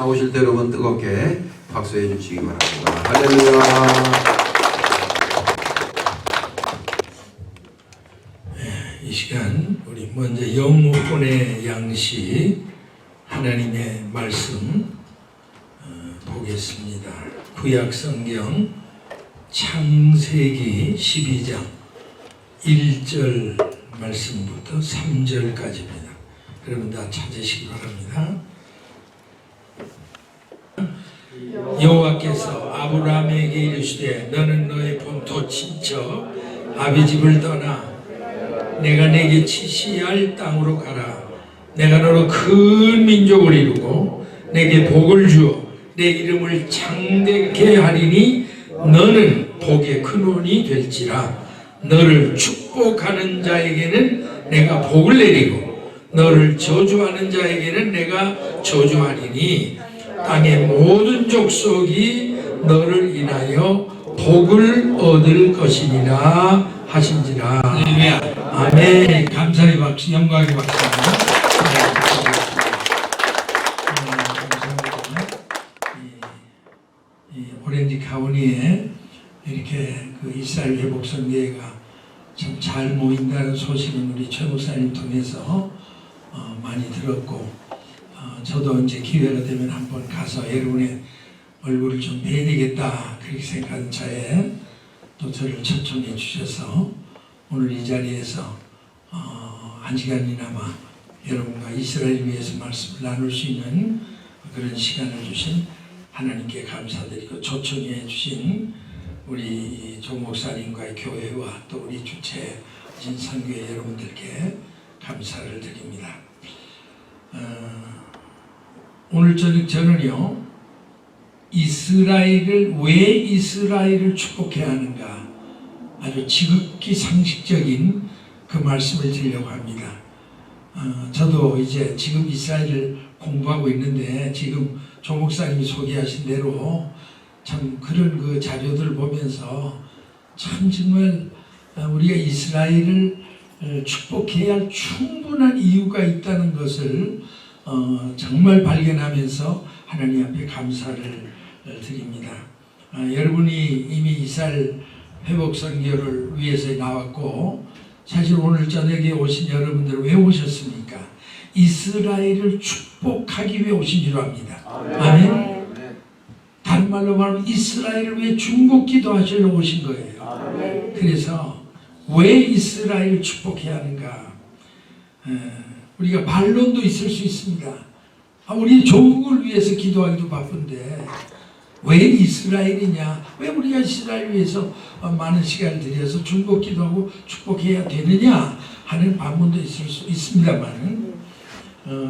나오실 때 여러분 뜨겁게 박수해 주시기 바랍니다. 할렐루야. 이 시간 우리 먼저 영문의 양식 하나님의 말씀 보겠습니다. 구약 성경 창세기 12장 1절 말씀부터 3절까지입니다. 여러분 다 찾으시기 바랍니다. 여호와께서 아브라함에게 이르시되 너는 너의 본토 친척 아비 집을 떠나 내가 내게 지시할 땅으로 가라. 내가 너로 큰 민족을 이루고 내게 복을 주어 내 이름을 창대케 하리니 너는 복의 근원이 될지라. 너를 축복하는 자에게는 내가 복을 내리고 너를 저주하는 자에게는 내가 저주하리니 땅의 모든 족속이 너를 인하여 복을 얻을 것이니라 하신지라. 할렐루야. 아멘. 감사의 박수, 영광의 박수입니다. 이 오렌지 카운티에 이렇게 그 이스라엘 회복선교회가 참 잘 모인다는 소식은 우리 최 목사님 통해서 많이 들었고, 저도 이제 기회가 되면 한번 가서 여러분의 얼굴을 좀 뵈야 되겠다 그렇게 생각하는 차에 또 저를 초청해 주셔서 오늘 이 자리에서 한 시간이나마 여러분과 이스라엘을 위해서 말씀을 나눌 수 있는 그런 시간을 주신 하나님께 감사드리고, 초청해 주신 우리 조 목사님과의 교회와 또 우리 주체진 선교회 여러분들께 감사를 드립니다. 오늘 저는요, 이스라엘을 왜 이스라엘을 축복해야 하는가, 아주 지극히 상식적인 그 말씀을 드리려고 합니다. 저도 이제 지금 이스라엘을 공부하고 있는데, 지금 조 목사님이 소개하신 대로 참 그런 그 자료들을 보면서 참 정말 우리가 이스라엘을 축복해야 할 충분한 이유가 있다는 것을 정말 발견하면서 하나님 앞에 감사를 드립니다. 여러분이 이미 이스라엘 회복 선교를 위해서 나왔고, 사실 오늘 저녁에 오신 여러분들 왜 오셨습니까? 이스라엘을 축복하기 위해 오신 줄 압니다. 아멘. 다른 말로 말하면 이스라엘을 위해 중복 기도하시러 오신 거예요. 그래서 왜 이스라엘을 축복해야 하는가? 우리가 반론도 있을 수 있습니다. 우리 조국을 위해서 기도하기도 바쁜데 왜 이스라엘이냐? 왜 우리가 이스라엘을 위해서 많은 시간을 들여서 중복 기도하고 축복해야 되느냐 하는 반문도 있을 수 있습니다만,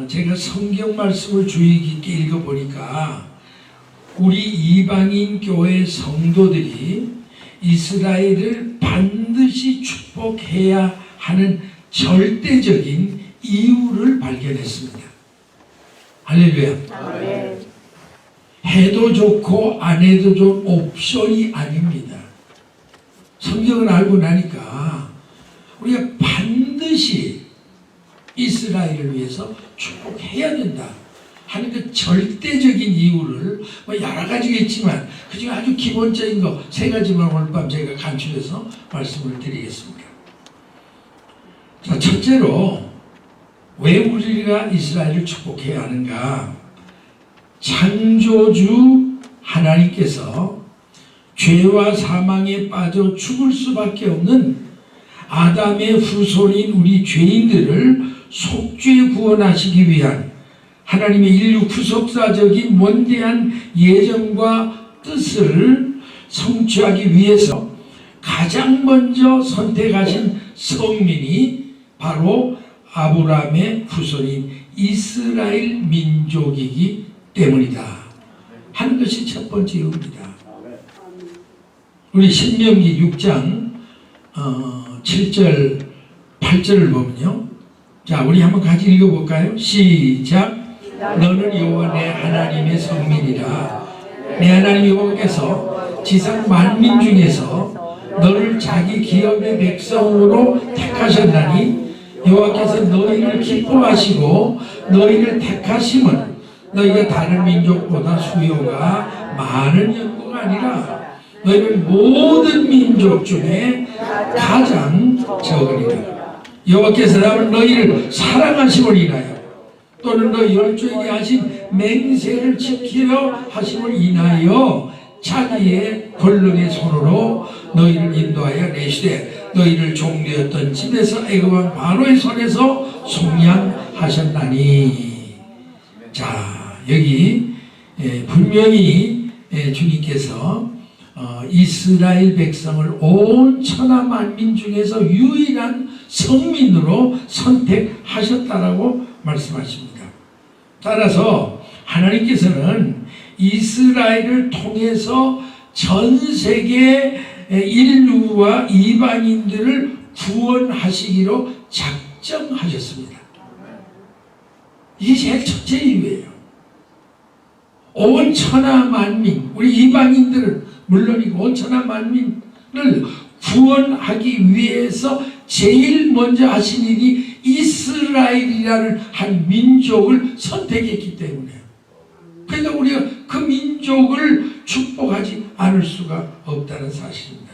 제가 성경 말씀을 주의 깊게 읽어보니까 우리 이방인 교회 성도들이 이스라엘을 반드시 축복해야 하는 절대적인 이유를 발견했습니다. 할렐루야. 아멘. 해도 좋고 안 해도 좋은 옵션이 아닙니다. 성경을 알고 나니까 우리가 반드시 이스라엘을 위해서 축복해야 된다 하는 그 절대적인 이유를 여러 가지가 있지만 그중에 아주 기본적인 거 3가지만 오늘 밤 제가 간추려서 말씀을 드리겠습니다. 자, 첫째로 왜 우리가 이스라엘을 축복해야 하는가? 창조주 하나님께서 죄와 사망에 빠져 죽을 수밖에 없는 아담의 후손인 우리 죄인들을 속죄 구원하시기 위한 하나님의 인류 구속사적인 원대한 예정과 뜻을 성취하기 위해서 가장 먼저 선택하신 성민이 바로 아브라함의 후손인 이스라엘 민족이기 때문이다 하는 것이 첫 번째 이유입니다. 우리 신명기 6장 7절 8절을 보면요, 자 우리 한번 같이 읽어볼까요? 시작. 너는 여호와 내 하나님의 성민이라. 내 하나님 여호와께서 지상 만민 중에서 너를 자기 기업의 백성으로 택하셨나니 여호와께서 너희를 기뻐하시고 너희를 택하심은 너희가 다른 민족보다 수요가 많은 연고가 아니라 너희는 모든 민족 중에 가장 적으리라. 여호와께서 나는 너희를 사랑하심을 인하여 또는 너희 열조에게 하신 맹세를 지키려 하심을 인하여 자기의 권능의 손으로 너희를 인도하여 내시되 너희를 종되었던 집에서 애굽 왕 바로의 손에서 속량하셨나니. 자, 여기 분명히 주님께서 이스라엘 백성을 온 천하 만민 중에서 유일한 성민으로 선택하셨다라고 말씀하십니다. 따라서 하나님께서는 이스라엘을 통해서 전 세계 인류와 이방인들을 구원하시기로 작정하셨습니다. 이게 제일 첫째 이유예요. 온 천하 만민, 우리 이방인들은 물론이고 온 천하 만민을 구원하기 위해서 제일 먼저 하신 일이 이스라엘이라는 한 민족을 선택했기 때문에, 그러니까 우리가 그 민족을 축복하지 않을 수가 없다는 사실입니다.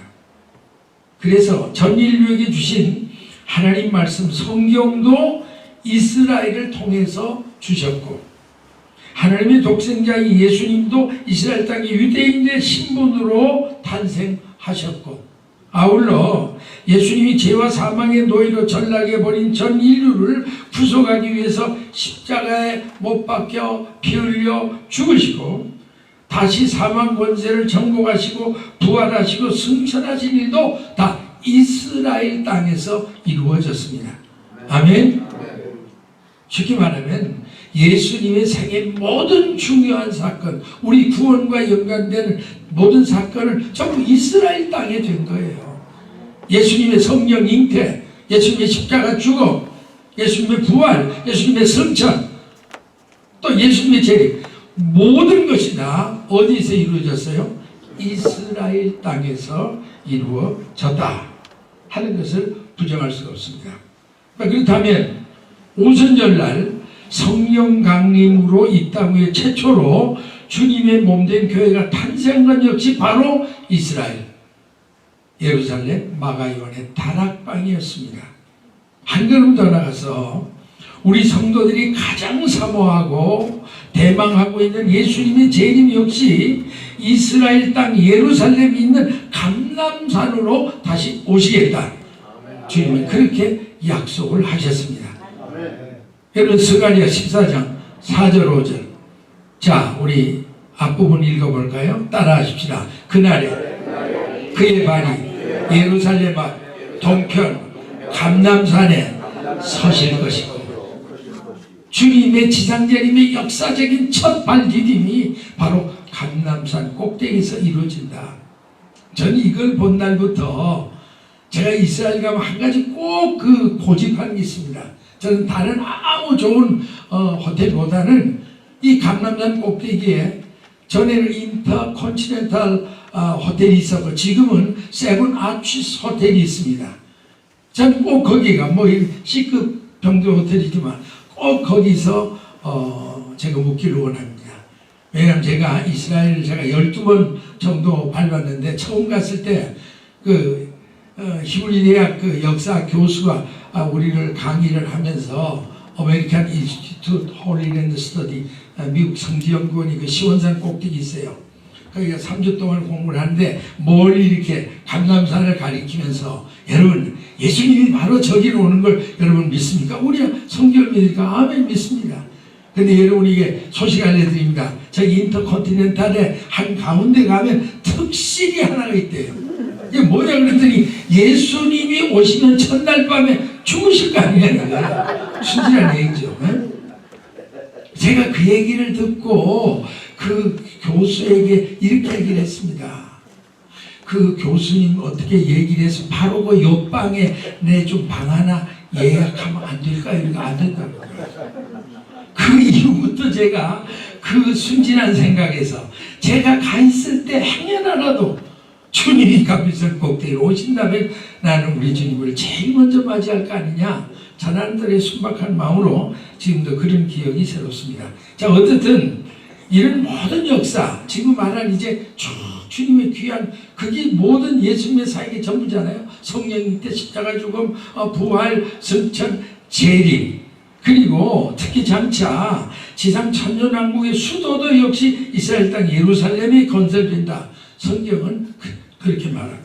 그래서 전 인류에게 주신 하나님 말씀 성경도 이스라엘을 통해서 주셨고, 하나님의 독생자인 예수님도 이스라엘 땅의 유대인의 신분으로 탄생하셨고, 아울러 예수님이 죄와 사망의 노예로 전락해 버린 전 인류를 구속하기 위해서 십자가에 못 박혀 피 흘려 죽으시고 다시 사망 권세를 정복하시고 부활하시고 승천하신 일도 다 이스라엘 땅에서 이루어졌습니다. 아멘. 쉽게 말하면 예수님의 생애 모든 중요한 사건, 우리 구원과 연관되는 모든 사건을 전부 이스라엘 땅에 된 거예요. 예수님의 성령 잉태, 예수님의 십자가 죽음, 예수님의 부활, 예수님의 승천, 또 예수님의 재림, 모든 것이 다 어디서 이루어졌어요? 이스라엘 땅에서 이루어졌다 하는 것을 부정할 수가 없습니다. 그렇다면 오순절날 성령 강림으로 이 땅 위에 최초로 주님의 몸된 교회가 탄생한 역시 바로 이스라엘, 예루살렘 마가요한의 다락방이었습니다. 한 걸음 더 나가서 우리 성도들이 가장 사모하고 대망하고 있는 예수님의 재림 역시 이스라엘 땅 예루살렘에 있는 감람산으로 다시 오시겠다. 주님은 그렇게 약속을 하셨습니다. 여러분, 스가랴 14장 4절 5절. 자, 우리 앞부분 읽어볼까요? 따라하십시다. 그날에 그의 발이 예루살렘 앞 동편 감람산에 서실 것이고, 주님의 지상재림의 역사적인 첫 발디딤이 바로 감람산 꼭대기에서 이루어진다. 저는 이걸 본 날부터 제가 이스라엘 가면 한 가지 꼭 고집한 게 있습니다. 저는 다른 아무 좋은 호텔보다는 이 감람산 꼭대기에, 전에는 인터컨티넨탈 호텔이 있었고 지금은 세븐 아치스 호텔이 있습니다. 저는 꼭 거기가 C급 정도 호텔이지만 꼭 거기서 제가 묵기를 원합니다. 왜냐하면 제가 이스라엘을 제가 12번 정도 밟았는데, 처음 갔을 때 히브리 대학 역사 교수가 우리를 강의를 하면서 아메리칸 인스티튜트 홀리랜드 스터디, 미국 성지연구원이 시원산 꼭대기 있어요. 거기가 3주 동안 공부를 하는데 멀리 이렇게 감람산을 가리키면서, 여러분 예수님이 바로 저기로 오는 걸 여러분 믿습니까? 우리가 성경을 믿으니까 아멘 믿습니다. 근데 여러분, 이게 소식 알려드립니다. 저기 인터컨티넨탈의 한 가운데 가면 특실이 하나가 있대요. 이게 뭐냐 그랬더니 예수님이 오시면 첫날 밤에 죽으실 거 아니냐. 순진한 얘기죠. 제가 그 얘기를 듣고 그 교수에게 이렇게 얘기를 했습니다. 그 교수님 어떻게 얘기를 해서 바로 그 옆방에 내 좀 방 하나 예약하면 안 될까요? 이러니까 안 된다고. 그 이후부터 제가 그 순진한 생각에서 제가 가 있을 때 행여 하나도 주님이 감람산 꼭대기에 오신다면 나는 우리 주님을 제일 먼저 맞이할 거 아니냐. 자녀들의 순박한 마음으로 지금도 그런 기억이 새롭습니다. 자, 어쨌든 이런 모든 역사, 지금 말한 이제 쭉 주님의 귀한 그게 모든 예수님의 사역이 전부잖아요. 성령 때 십자가 죽음, 부활, 승천, 재림, 그리고 특히 장차 지상 천년왕국의 수도도 역시 이스라엘 땅 예루살렘이 건설된다. 성경은 그렇게 말합니다.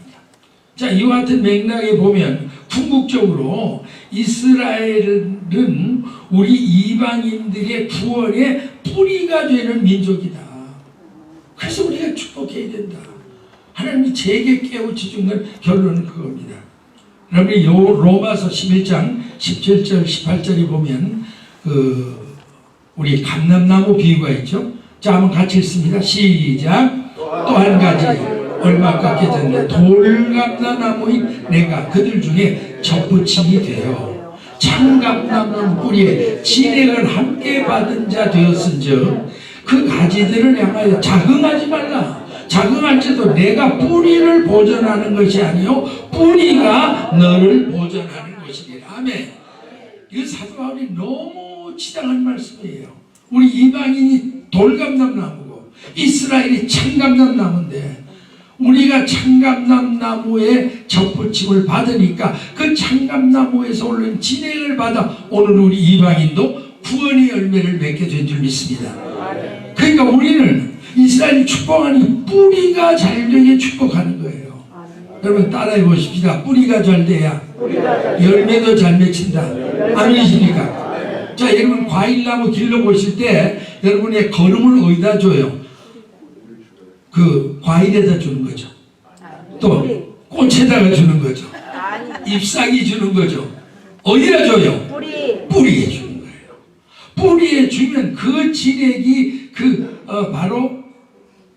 자, 이와 같은 맥락에 보면 궁극적으로 이스라엘은 우리 이방인들의 구원의 뿌리가 되는 민족이다. 그래서 우리가 축복해야 된다. 하나님이 제게 깨우쳐 준 건 결론은 그겁니다. 여러분이 로마서 11장 17절 18절에 보면 우리 감람나무 비유가 있죠. 자, 한번 같이 읽습니다. 시작. 또 한 가지 얼마 아깝게 됐는데 돌감람나무인 내가 그들 중에 접붙임이 되어 참감람나무 뿌리에 진액을 함께 받은 자 되었은즉 그 가지들을 향하여 자긍하지 말라. 자긍할지도 내가 뿌리를 보존하는 것이 아니요 뿌리가 너를 보존하는 것이니라. 아멘. 이거 사도 바울이 너무 지당한 말씀이에요. 우리 이방인이 돌감람나무고 이스라엘이 참감람나무인데 우리가 참감람나무의 접붙임을 받으니까 그 참감나무에서 오른 진액을 받아 오늘 우리 이방인도 구원의 열매를 맺게 된 줄 믿습니다. 그러니까 우리는 이스라엘이 축복하니 뿌리가 잘 되게 축복하는 거예요. 여러분 따라해 보십시다. 뿌리가 잘 돼야 열매도 잘 맺힌다. 아멘이십니까? 자, 여러분 과일나무 길러보실 때 여러분의 거름을 어디다 줘요? 그 과일에다 주는 거죠. 또 꽃에다가 주는 거죠. 잎사귀 주는 거죠. 어디다 줘요? 뿌리에 주는 거예요. 뿌리에 주면 그 진액이 바로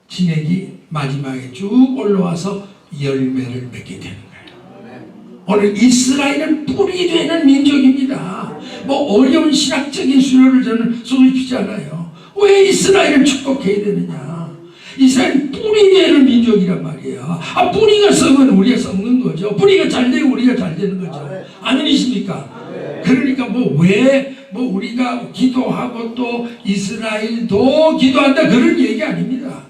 진액이 마지막에 쭉 올라와서 열매를 맺게 되는 거예요. 오늘 이스라엘은 뿌리 되는 민족입니다. 뭐 어려운 신학적인 수요를 저는 소개시키지 않아요. 왜 이스라엘을 축복해야 되느냐? 이스라엘은 뿌리 되는 민족이란 말이에요. 뿌리가 썩으면 우리가 썩는 거죠. 뿌리가 잘 되고 우리가 잘 되는 거죠. 아멘이십니까? 그러니까 우리가 기도하고 또 이스라엘도 기도한다 그런 얘기 아닙니다.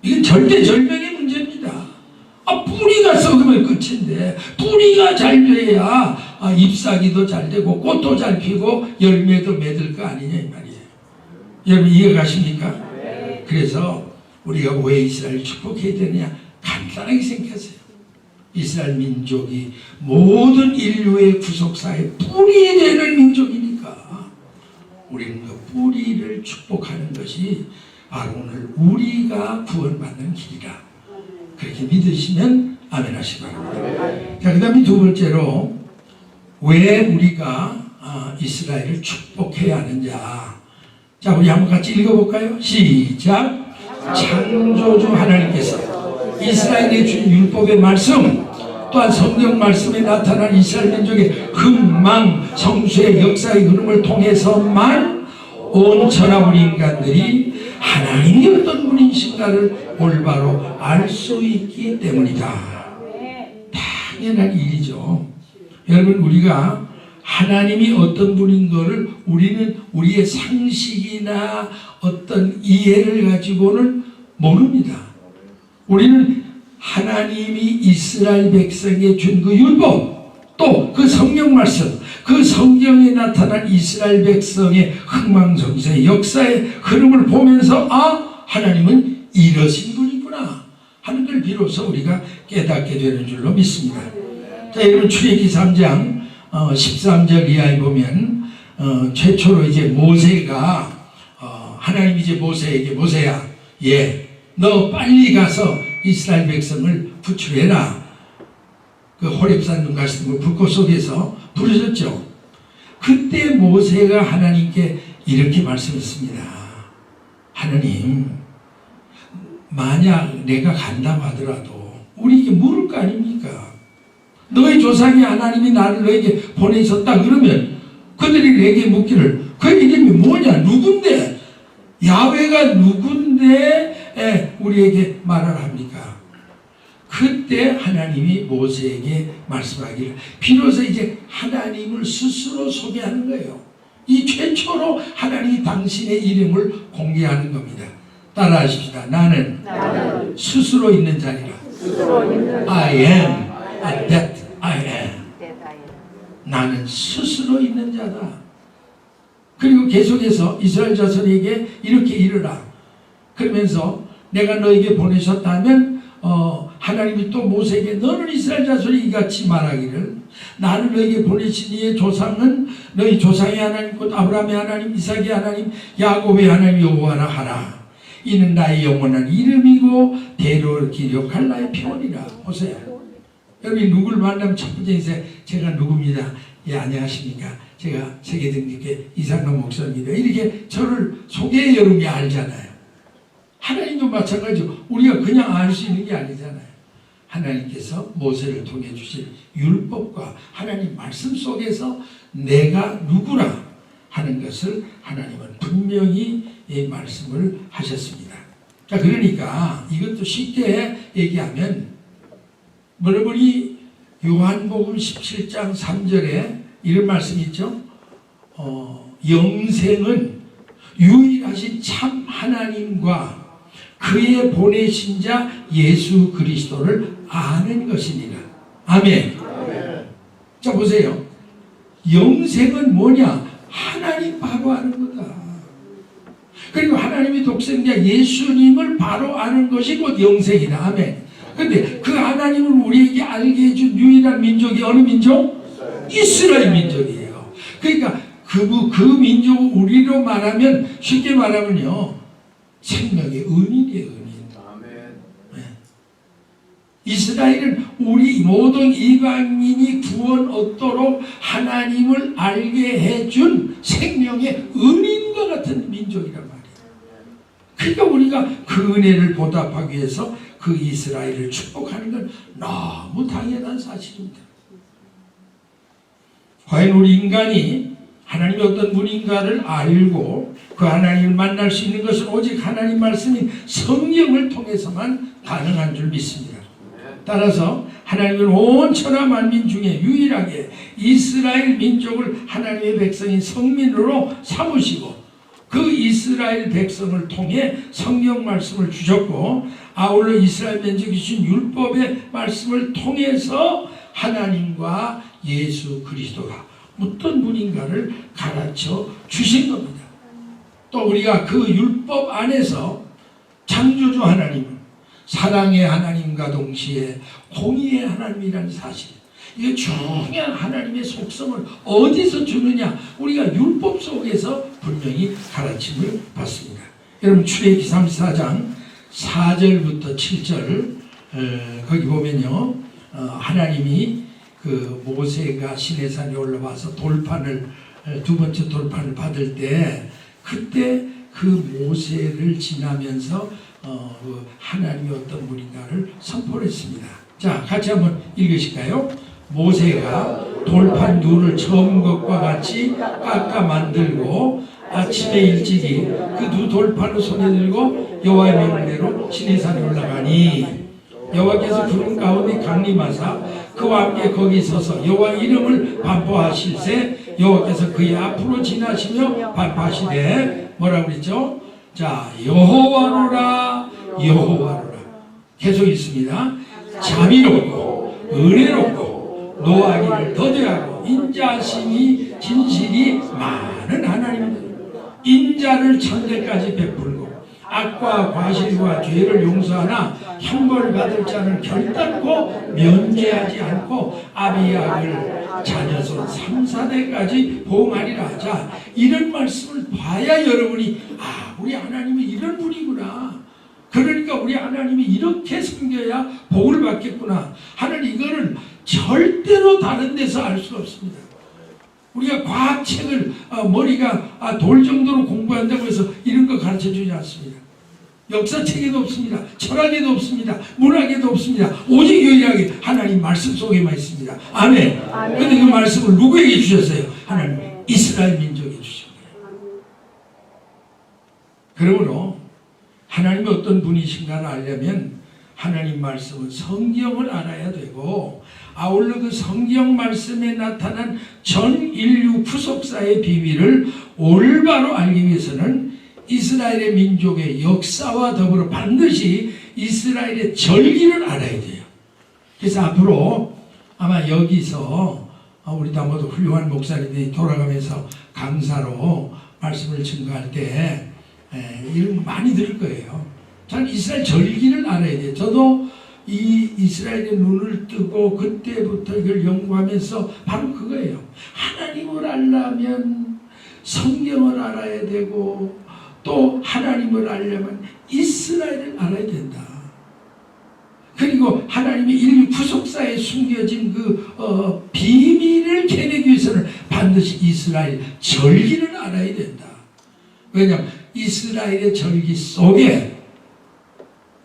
이건 절대절명의 문제입니다. 뿌리가 썩으면 끝인데 뿌리가 잘 돼야 잎사귀도 잘 되고 꽃도 잘 피고 열매도 맺을 거 아니냐 이 말이에요. 여러분 이해가십니까? 그래서 우리가 왜 이스라엘을 축복해야 되느냐? 간단하게 생각하세요. 이스라엘 민족이 모든 인류의 구속사의 뿌리 되는 민족이니까 우리는 그 뿌리를 축복하는 것이 바로 오늘 우리가 구원받는 길이다. 그렇게 믿으시면 아멘 하시기 바랍니다. 자, 그 다음에 두 번째로 왜 우리가 이스라엘을 축복해야 하느냐. 자, 우리 한번 같이 읽어볼까요? 시작. 창조주 하나님께서 이스라엘에 준 율법의 말씀 또한 성경 말씀에 나타난 이스라엘 민족의 흥망 성수의 역사의 흐름을 통해서만 온 천하 우리 인간들이 하나님이 어떤 분이신가를 올바로 알 수 있기 때문이다. 당연한 일이죠. 여러분 우리가 하나님이 어떤 분인 것을 우리는 우리의 상식이나 어떤 이해를 가지고는 모릅니다. 우리는 하나님이 이스라엘 백성에 준 그 율법 또 그 성경 말씀 그 성경에 나타난 이스라엘 백성의 흥망성쇠의 역사의 흐름을 보면서 하나님은 이러신 분이구나 하는 걸 비로소 우리가 깨닫게 되는 줄로 믿습니다. 자, 여러분 출애굽기 3장 13절 이하에 보면 최초로 이제 모세가 하나님이 이제 모세에게 모세야 너 빨리 가서 이스라엘 백성을 구출해라. 그 호렙산 눈가시던 불꽃 속에서 부르셨죠. 그때 모세가 하나님께 이렇게 말씀했습니다. 하나님, 만약 내가 간다고 하더라도 우리에게 물을 거 아닙니까? 너의 조상이 하나님이 나를 너에게 보내셨다 그러면 그들이 내게 묻기를 그 이름이 뭐냐? 누군데? 야훼가 누군데 우리에게 말을 합니까? 그때 하나님이 모세에게 말씀하기를 비로소 이제 하나님을 스스로 소개하는 거예요. 이 최초로 하나님이 당신의 이름을 공개하는 겁니다. 따라하십시다. 나는 스스로 있는 자리라. I am that I am. 나는 스스로 있는 자다. 그리고 계속해서 이스라엘 자손에게 이렇게 이르라. 그러면서 내가 너에게 보내셨다면 하나님이 또 모세에게 너는 이스라엘 자손이 이같이 말하기를 나는 너에게 보내신 이의 조상은 너희 조상의 하나님 곧 아브라함의 하나님 이삭의 하나님 야곱의 하나님 여호와라 하라. 이는 나의 영원한 이름이고 대로 기록할 나의 표현이라. 보세요. 여러분이 누구를 만나면 첫 번째 인사에 제가 누굽니다. 예, 안녕하십니까. 제가 세계등록회 이상남 목사입니다. 이렇게 저를 소개해 여러분이 알잖아요. 하나님도 마찬가지로 우리가 그냥 알 수 있는 게 아니잖아요. 하나님께서 모세를 통해 주신 율법과 하나님 말씀 속에서 내가 누구라 하는 것을 하나님은 분명히 이 말씀을 하셨습니다. 자, 그러니까 이것도 쉽게 얘기하면 여러분이 요한복음 17장 3절에 이런 말씀이 있죠. 영생은 유일하신 참 하나님과 그의 보내신 자 예수 그리스도를 아는 것이니라. 아멘. 자, 보세요. 영생은 뭐냐? 하나님 바로 아는 거다. 그리고 하나님의 독생자 예수님을 바로 아는 것이 곧 영생이다. 아멘. 근데 그 하나님을 우리에게 알게 해준 유일한 민족이 어느 민족? 이스라엘 민족이에요. 그러니까 그 민족 우리로 말하면 쉽게 말하면요. 생명의 은인이에요. 은인. 네. 이스라엘은 우리 모든 이방인이 구원 얻도록 하나님을 알게 해준 생명의 은인과 같은 민족이란 말이에요. 그러니까 우리가 그 은혜를 보답하기 위해서 그 이스라엘을 축복하는 건 너무 당연한 사실입니다. 과연 우리 인간이 하나님이 어떤 분인가를 알고 그 하나님을 만날 수 있는 것은 오직 하나님 말씀인 성경을 통해서만 가능한 줄 믿습니다. 따라서 하나님은 온 천하 만민 중에 유일하게 이스라엘 민족을 하나님의 백성인 성민으로 삼으시고 그 이스라엘 백성을 통해 성경 말씀을 주셨고 아울러 이스라엘 민족이 주신 율법의 말씀을 통해서 하나님과 예수 그리스도가 어떤 분인가를 가르쳐 주신 겁니다. 또 우리가 그 율법 안에서 창조주 하나님은 사랑의 하나님과 동시에 공의의 하나님이라는 사실, 이게 중요한 하나님의 속성을 어디서 주느냐, 우리가 율법 속에서 분명히 가르침을 받습니다. 여러분 출애굽기 34장 4절부터 7절 거기 보면요, 하나님이 그 모세가 시내산에 올라와서 돌판을 두 번째 돌판을 받을 때 그때 그 모세를 지나면서 하나님이 어떤 분인가를 선포를 했습니다. 자, 같이 한번 읽으실까요? 모세가 돌판 둘을 처음 것과 같이 깎아 만들고 아침에 일찍이 그 두 돌판을 손에 들고 여호와의 명령대로 시내산에 올라가니 여호와께서 구름 가운데 강림하사 그와 함께 거기 서서 여호와 이름을 반포하실세 여호와께서 그의 앞으로 지나시며 반포하시되 뭐라고 그랬죠? 자, 여호와로라 여호와로라 계속 있습니다. 자비롭고 은혜롭고 노하기를 더디하고 인자심이 진실이 많은 하나님입니다. 인자를 천대까지 베풀고 악과 과실과 죄를 용서하나 형벌 받을 자는 결단코 면제하지 않고 아비약을 자녀손 3, 4대까지 보응하리라. 자, 이런 말씀을 봐야 여러분이 우리 하나님이 이런 분이구나. 그러니까 우리 하나님이 이렇게 섬겨야 복을 받겠구나 하는 이거를 절대로 다른 데서 알 수가 없습니다. 우리가 과학책을 머리가 돌 정도로 공부한다고 해서 이런 거 가르쳐주지 않습니다. 역사책에도 없습니다. 철학에도 없습니다. 문학에도 없습니다. 오직 유일하게 하나님 말씀 속에만 있습니다. 아멘. 그런데 그 말씀을 누구에게 주셨어요? 하나님 이스라엘 민족에 주신 거예요. 그러므로 하나님이 어떤 분이신가를 알려면 하나님 말씀은 성경을 알아야 되고, 아울러 그 성경 말씀에 나타난 전 인류 구속사의 비밀을 올바로 알기 위해서는 이스라엘의 민족의 역사와 더불어 반드시 이스라엘의 절기를 알아야 돼요. 그래서 앞으로 아마 여기서 우리 다 모두 훌륭한 목사님들이 돌아가면서 강사로 말씀을 증거할 때 이런 거 많이 들을 거예요. 전 이스라엘 절기를 알아야 돼요. 저도 이 이스라엘의 눈을 뜨고 그때부터 이걸 연구하면서 바로 그거예요. 하나님을 알려면 성경을 알아야 되고, 또 하나님을 알려면 이스라엘을 알아야 된다. 그리고 하나님의 인류 구속사에 숨겨진 그 비밀을 캐내기 위해서는 반드시 이스라엘 절기를 알아야 된다. 왜냐하면 이스라엘의 절기 속에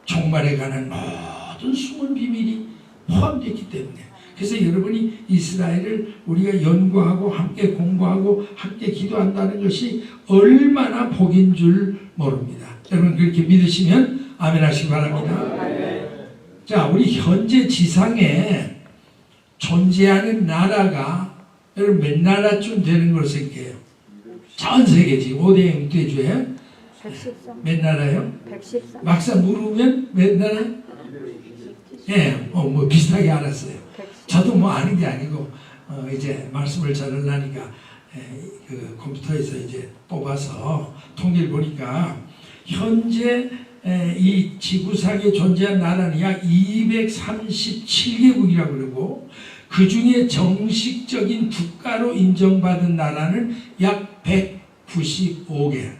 종말에 관한 모든 숨은 비밀이 포함되어 있기 때문에, 그래서 여러분이 이스라엘을 우리가 연구하고 함께 공부하고 함께 기도한다는 것이 얼마나 복인 줄 모릅니다. 여러분 그렇게 믿으시면 아멘 하시기 바랍니다. 자, 우리 현재 지상에 존재하는 나라가 여러분 몇 나라쯤 되는 걸 생각해요? 전 세계 지금 5대 영대주에 113. 몇 나라요? 113. 막상 물으면 몇 나라? 예, 뭐 비슷하게 알았어요. 저도 뭐 아는 게 아니고 이제 말씀을 전하려니까 그 컴퓨터에서 이제 뽑아서 통계를 보니까 현재 이 지구상에 존재한 나라는 약 237개국이라고 그러고, 그 중에 정식적인 국가로 인정받은 나라는 약 195개,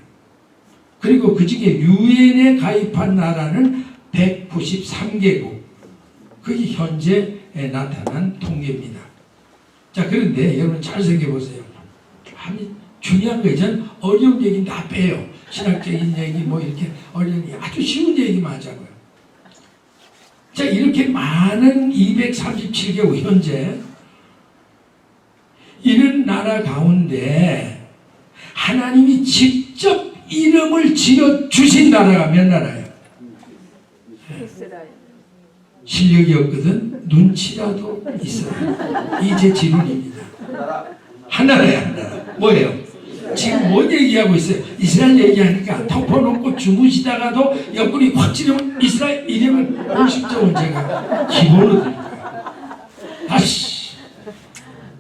그리고 그 중에 유엔에 가입한 나라는 193개국. 그게 현재 나타난 통계입니다. 자, 그런데 여러분 잘 생각해 보세요. 중요한 거 이전 어려운 얘기는 다 빼요. 신학적인 얘기 뭐 이렇게 어려운 얘기, 아주 쉬운 얘기만 하자고요. 자, 이렇게 많은 237개국 현재 이런 나라 가운데 하나님이 직접 이름을 지어 주신 나라가 몇 나라예요? 이스라엘. 실력이 없거든 눈치라도 있어요. 이제 질문입니다. 하나라야, 하나라. 뭐예요? 지금 뭔 얘기하고 있어요? 이스라엘 얘기하니까 덮어놓고 주무시다가도 옆구리 확 찌르면 이스라엘 이름을 50점은 제가 기본으로 드릴 거예요. 다시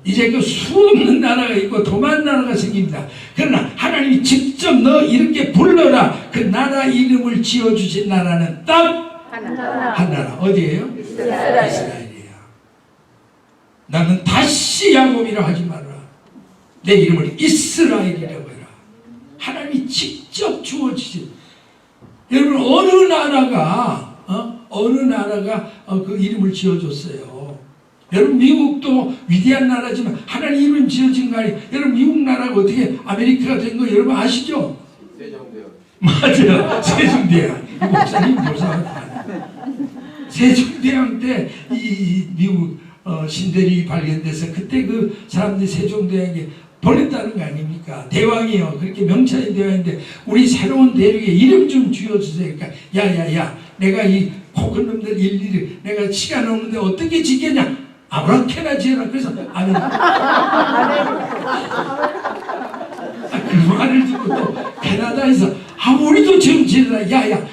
이제 그 수없는 나라가 있고 도만 나라가 생깁니다. 그러나 하나님이 직접 너 이렇게 불러라, 그 나라 이름을 지어주신 나라는 딱 한 나라. 어디예요? 이스라엘이에요. 나는 다시 야곱이라 하지 마라. 내 이름을 이스라엘이라고 해라. 하나님이 직접 주어주신. 여러분 어느 나라가 그 이름을 지어줬어요. 여러분 미국도 위대한 나라지만 하나님 이름 지어진 거 아니에요. 여러분 미국 나라가 어떻게 아메리카가 된 거 여러분 아시죠? 세종대왕. 맞아요. 세종대왕. 목사님 교사가 세종대왕 때 이 미국 신대륙이 발견돼서 그때 그 사람들이 세종대왕에게 보냈다는 거 아닙니까? 대왕이요. 그렇게 명찰인 대왕인데 우리 새로운 대륙에 이름 좀 지어주세요. 그러니까 야야야, 내가 이 코큰 놈들 일일이 내가 시간 없는데 어떻게 짓겠냐? 아무렇게나 지어라. 그래서 아멘. 그 말을 듣고 또 캐나다에서 우리도 지금 지어라. 야야,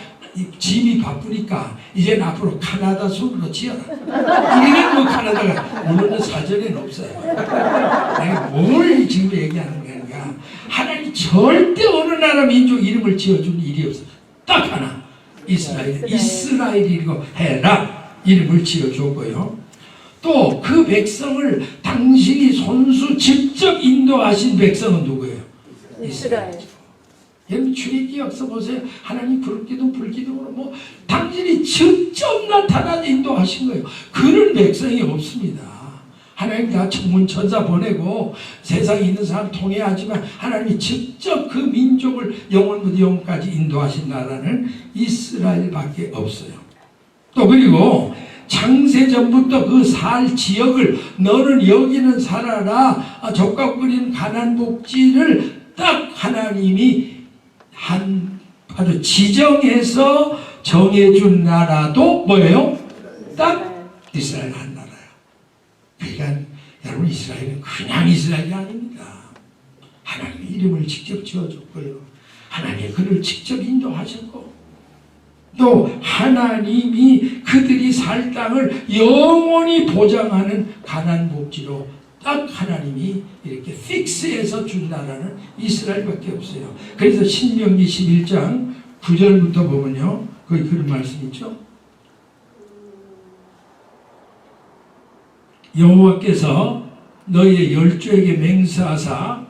짐이 바쁘니까 이제 앞으로 카나다 순으로 지어라. 이게 뭐 카나다가 물론 사전에는 없어요. 내가 뭘 지금 얘기하는 게 아니라 하나님 절대 어느 나라 민족 이름을 지어준 일이 없어. 딱 하나, 이스라엘. 이스라엘이라고 해라 이름을 지어줬고요. 또 그 백성을 당신이 손수 직접 인도하신 백성은 누구예요? 이스라엘. 여러분 출애굽기 역사 보세요. 하나님 부르기도 불기둥으로 뭐 당신이 직접 나타나 인도하신 거예요. 그런 백성이 없습니다. 하나님 다 천문 천사 보내고 세상에 있는 사람 통해하지만 하나님이 직접 그 민족을 영원부터 영원까지 인도하신 나라는 이스라엘밖에 없어요. 또 그리고 창세전부터 그 살 지역을 너는 여기는 살아라, 족각부리는 가나안 복지를 딱 하나님이 아주 지정해서 정해준 나라도 뭐예요? 딱 이스라엘 한 나라예요. 그러니까 여러분 이스라엘은 그냥 이스라엘이 아닙니다. 하나님의 이름을 직접 지어줬고요. 하나님이 그를 직접 인도하셨고 또 하나님이 그들이 살 땅을 영원히 보장하는 가나안 복지로 딱 하나님이 이렇게 픽스해서 준 나라는 이스라엘밖에 없어요. 그래서 신명기 11장 9절부터 보면요. 거기 그런 말씀 있죠. 여호와께서 너희의 열조에게 맹세하사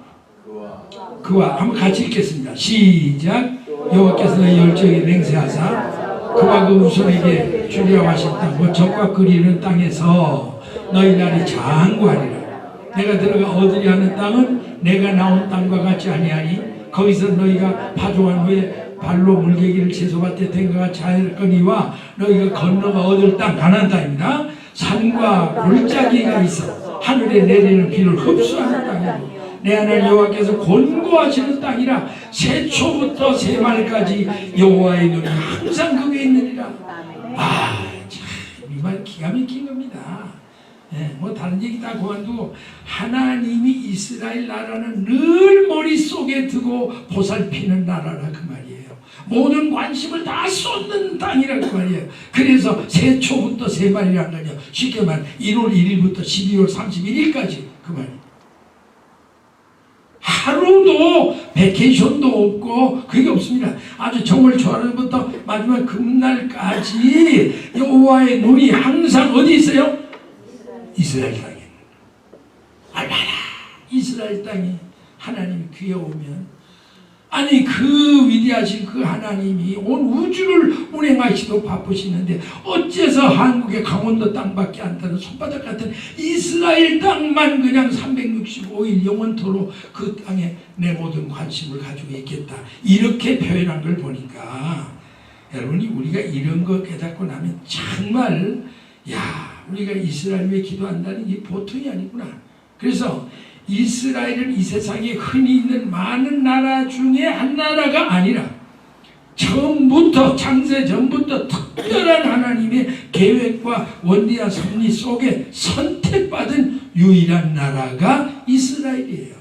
그와 한번 같이 읽겠습니다. 시작. 여호와께서 너희 열조에게 맹세하사 그와 그 후손에게 주리라고 하신 땅 곧 적과 끓이는 땅에서 너희 날이 장구하리라. 내가 들어가 얻으려 하는 땅은 내가 나온 땅과 같지 아니하니 거기서 너희가 파종한 후에 발로 물개기를 채소밭에 댄 것 같이 하였거니와 너희가 건너가 얻을 땅 가나안 땅입니다. 산과 골짜기가 있어 하늘에 내리는 비를 흡수하는 땅이고 내 하나님 여호와께서 권고하시는 땅이라 새초부터 새말까지 여호와의 눈이 항상 거기에 있느니라. 참 이 말 기가 막힌 겁니다. 뭐 다른 얘기 다 그만두고 하나님이 이스라엘 나라는 늘 머릿속에 두고 보살피는 나라라 그 말이에요. 모든 관심을 다 쏟는 땅이라 그 말이에요. 그래서 새초부터 새말이라는 거죠. 쉽게 말하면 1월 1일부터 12월 31일까지 그 말이에요. 하루도 베케이션도 없고 그게 없습니다. 아주 정월 초하루부터 마지막 금날까지 여호와의 눈이 항상 어디 있어요? 이스라엘 땅에. 얼마나 이스라엘 땅이 하나님이 귀여우면 아니 그 위대하신 그 하나님이 온 우주를 운행하시도 바쁘시는데 어째서 한국의 강원도 땅밖에 안 되는 손바닥 같은 이스라엘 땅만 그냥 365일 영원토록 그 땅에 내 모든 관심을 가지고 있겠다 이렇게 표현한 걸 보니까 여러분이 우리가 이런 거 깨닫고 나면 정말 우리가 이스라엘 위해 기도한다는 게 보통이 아니구나. 그래서 이스라엘은 이 세상에 흔히 있는 많은 나라 중에 한 나라가 아니라 처음부터 창세 전부터 특별한 하나님의 계획과 원리와 섭리 속에 선택받은 유일한 나라가 이스라엘이에요.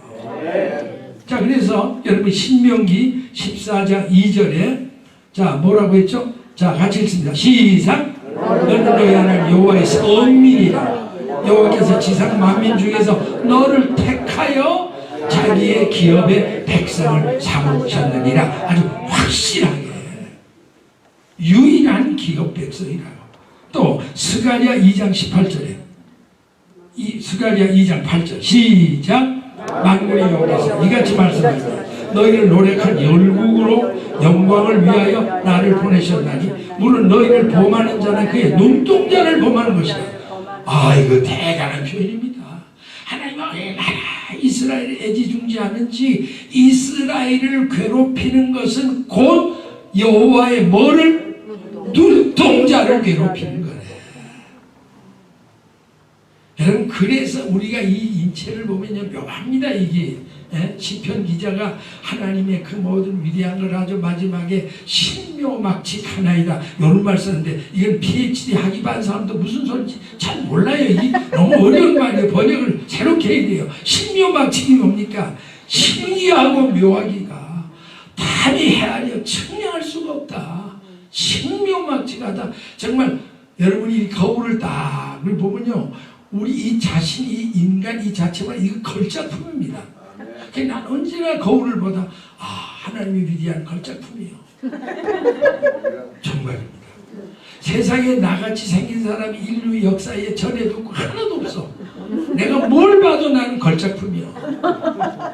자, 그래서 여러분 신명기 14장 2절에 자 뭐라고 했죠? 자 같이 읽습니다. 시작. 너는 너희 하나님 여호와의 성민이라. 여호와께서 지상 만민 중에서 너를 택하여 자기의 기업의 백성을 삼으셨느니라. 아주 확실하게 유일한 기업 백성이라고. 또 스가랴 2장 18절에 스가랴 2장 8절 시작. 만군의 여호와께서 이같이 말씀하시다. 너희를 노력한 열국으로 영광을 위하여 나를 보내셨나니 물론 너희를 범하는 자는 그의 눈동자를 범하는 것이다. 이거 대단한 표현입니다. 하나님은 얼마나 이스라엘을 애지중지하는지 이스라엘을 괴롭히는 것은 곧 여호와의 뭐를? 눈동자를 괴롭히는 거래. 여러분 그래서 우리가 이 인체를 보면요 묘합니다. 이게 시편 기자가 하나님의 그 모든 위대한 걸 아주 마지막에 신묘막측하나이다 이런 말 쓰는데 이건 PhD 학위 받은 사람도 무슨 소리인지 잘 몰라요. 이게 너무 어려운 말이에요. 번역을 새롭게 해야 돼요. 신묘막측이 뭡니까? 신기하고 묘하기가 감히 헤아려 측량할 수가 없다. 신묘막측하다. 정말 여러분이 거울을 딱 보면요 우리 이 자신이 인간 이 자체가 이거 걸작품입니다. 난 언제나 거울을 보다 하나님이 위대한 걸작품이에요. 정말입니다. 세상에 나같이 생긴 사람이 인류 역사에 전에도 하나도 없어. 내가 뭘 봐도 나는 걸작품이요.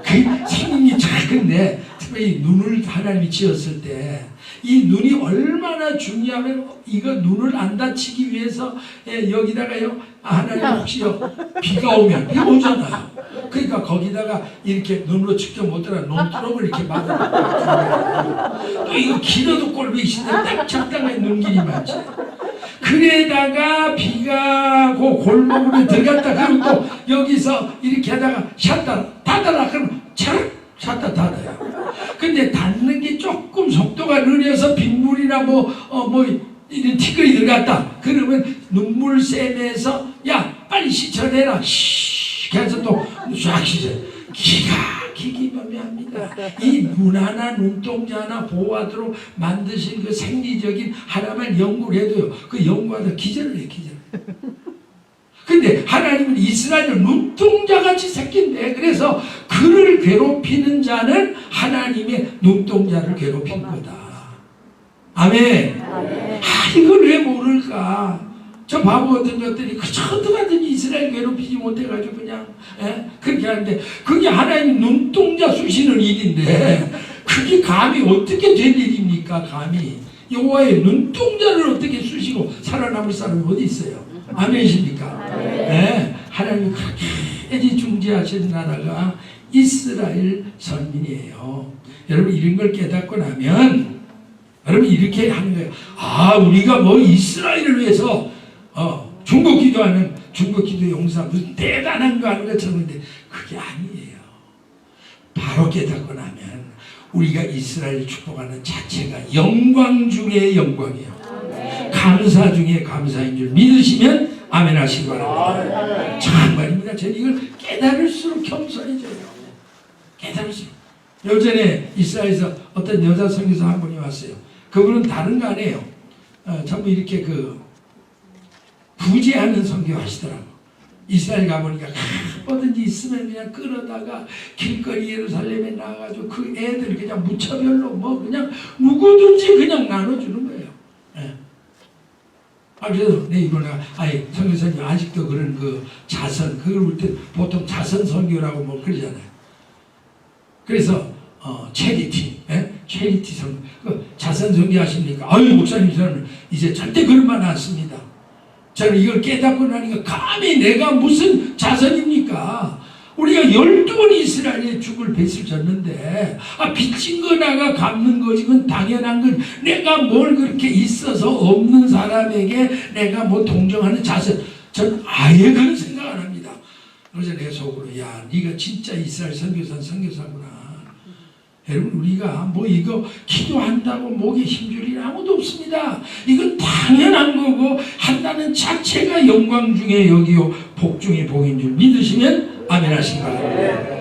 그 생김이 작은데 특별히 눈을 하나님이 지었을 때 이 눈이 얼마나 중요하면 이거 눈을 안 다치기 위해서 여기다가요 하나님 혹시요 비가 오면 비 오잖아요. 그러니까 거기다가 이렇게 눈으로 직접 못 들어 논두렁을 이렇게 막아. 또 이거 길어도 꼴보기 싫은데 딱 적당한 눈길이 많지. 그래다가 비가 그 골목으로 들어갔다 그러면 또 여기서 이렇게 하다가 샷다 닫아라 그러면 차락 샷다 닫아요. 근데 닿는 게 조금 속도가 느려서 빗물이나 뭐 이런 티끌이 들어갔다. 그러면 눈물샘에서 야 빨리 씻어내라. 그래서 또 쫙 씻어. 기가 막히기 묘합니다. 이 눈하나 눈동자나 보호하도록 만드신 그 생리적인 하나만 연구를 해도요. 그 연구하다 기절을 해 기절. 근데 하나님은 이스라엘을 눈동자같이 새긴데 그래서 그를 괴롭히는 자는 하나님의 눈동자를 괴롭힌 거다. 아멘. 이걸 왜 모를까? 저 바보 같은 것들이 그저 어떡하든지 이스라엘 괴롭히지 못해가지고 그냥 그렇게 하는데 그게 하나님 눈동자 쑤시는 일인데 그게 감히 어떻게 될 일입니까? 감히 여호와의 눈동자를 어떻게 쑤시고 살아남을 사람이 어디 있어요? 아멘이십니까? 네. 하나님이 그렇게 애지중지하신 나라가 이스라엘 선민이에요. 여러분 이런 걸 깨닫고 나면 여러분 이렇게 하는 거예요. 우리가 뭐 이스라엘을 위해서 중국 기도하는 중국 기도 용사 무슨 대단한 거 하는 것처럼 근데 그게 아니에요. 바로 깨닫고 나면 우리가 이스라엘 축복하는 자체가 영광 중에 영광이에요. 감사 중에 감사인 줄 믿으시면 아멘 하시기 바랍니다. 정말입니다. 저는 이걸 깨달을수록 겸손해져요. 깨달을수록. 요전에 이스라엘에서 어떤 여자 선교사 한 분이 왔어요. 그분은 다른 거 아니에요. 전부 이렇게 구제하는 선교 하시더라고. 이스라엘 가보니까 뭐든지 있으면 그냥 끌어다가 길거리 예루살렘에 나가가지고 그 애들 그냥 무차별로 뭐 그냥 누구든지 그냥 나눠주는 거예요. 그래서 이걸 내가 선교사님 아직도 그런 자선 그걸 볼 때 보통 자선 선교라고 뭐 그러잖아요. 그래서 체리티 체리티 선교 자선 선교 하십니까? 목사님 저는 이제 절대 그런 말 안 씁니다. 저는 이걸 깨닫고 나니까 감히 내가 무슨 자선입니까? 우리가 12번 이스라엘에 죽을 뱃을 졌는데 빚진 거 나가 갚는 거지 그건 당연한 건 내가 뭘 그렇게 있어서 없는 사람에게 내가 뭐 동정하는 자선 전 아예 그런 생각 안 합니다. 그래서 내 속으로 야 네가 진짜 이스라엘 선교사구나. 여러분 우리가 뭐 이거 기도한다고 목에 힘줄 일 아무도 없습니다. 이건 당연한 거고 한다는 자체가 영광 중에 여기요 복 중에 복인 줄 믿으시면 아멘 하시기 바랍니다.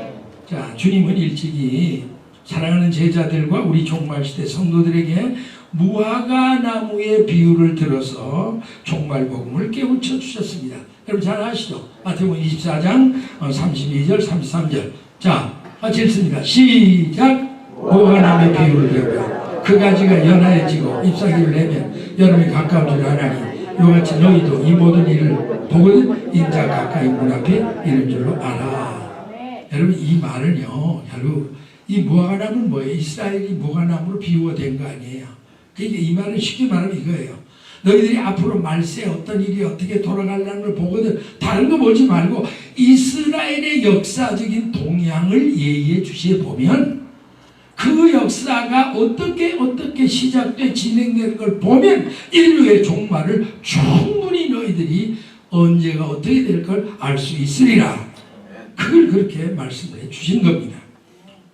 자 주님은 일찍이 사랑하는 제자들과 우리 종말시대 성도들에게 무화과 나무의 비유를 들어서 종말복음을 깨우쳐 주셨습니다. 여러분 잘 아시죠? 마태복음 24장 32절 33절 자 같이 읽습니다. 시작. 무화과나무의 비유를 배우라. 그 가지가 연하여지고 잎사귀를 내면 여름이 가까운 줄 아나니 이같이 너희도 이 모든 일을 보거든 인자 가까이 문 앞에 이른 줄로 알아. 여러분 이 말은요 결국 이 무화과나무는 뭐예요? 이스라엘이 무화과나무로 비유된 거 아니에요. 그러니까 이 말은 쉽게 말하면 이거예요. 너희들이 앞으로 말세 어떤 일이 어떻게 돌아가려는 걸 보거든 다른 거 보지 말고 이스라엘의 역사적인 동향을 예의에 주시해 보면 그 역사가 어떻게 시작돼 진행되는 걸 보면 인류의 종말을 충분히 너희들이 언제가 어떻게 될 걸 알 수 있으리라. 그걸 그렇게 말씀해 주신 겁니다.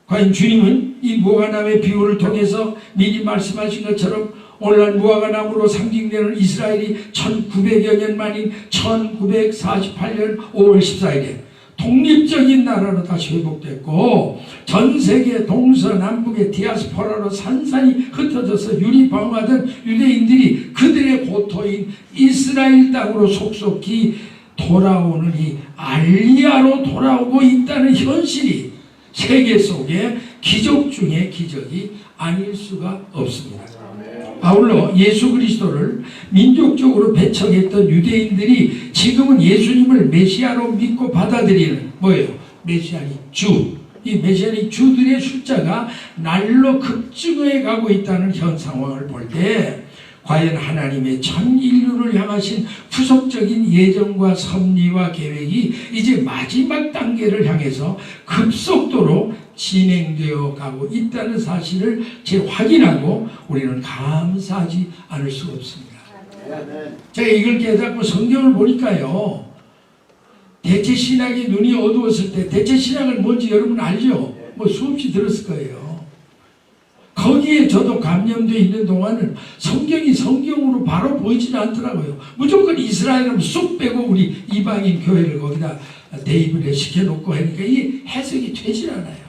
과연 주님은 이 무화과나무의 비유를 통해서 미리 말씀하신 것처럼 오늘날 무화과나무로 상징되는 이스라엘이 1900여 년 만인 1948년 5월 14일에 독립적인 나라로 다시 회복됐고 전 세계 동서남북의 디아스포라로 산산이 흩어져서 유리방황하던 유대인들이 그들의 고토인 이스라엘 땅으로 속속히 돌아오는 이 알리야로 돌아오고 있다는 현실이 세계 속에 기적 중에 기적이 아닐 수가 없습니다. 아울러 예수 그리스도를 민족적으로 배척했던 유대인들이 지금은 예수님을 메시아로 믿고 받아들이는 뭐예요? 메시아닉 주. 이 메시아닉 주들의 숫자가 날로 급증해 가고 있다는 현 상황을 볼 때 과연 하나님의 전 인류를 향하신 후속적인 예정과 섭리와 계획이 이제 마지막 단계를 향해서 급속도로 진행되어 가고 있다는 사실을 재확인하고 우리는 감사하지 않을 수가 없습니다. 제가 이걸 깨닫고 성경을 보니까요. 대체 신학의 눈이 어두웠을 때 대체 신학은 뭔지 여러분 알죠? 뭐 수없이 들었을 거예요. 거기에 저도 감염되어 있는 동안은 성경이 성경으로 바로 보이지는 않더라고요. 무조건 이스라엘을 쑥 빼고 우리 이방인 교회를 거기다 대입을 시켜놓고 하니까 이게 해석이 되질 않아요.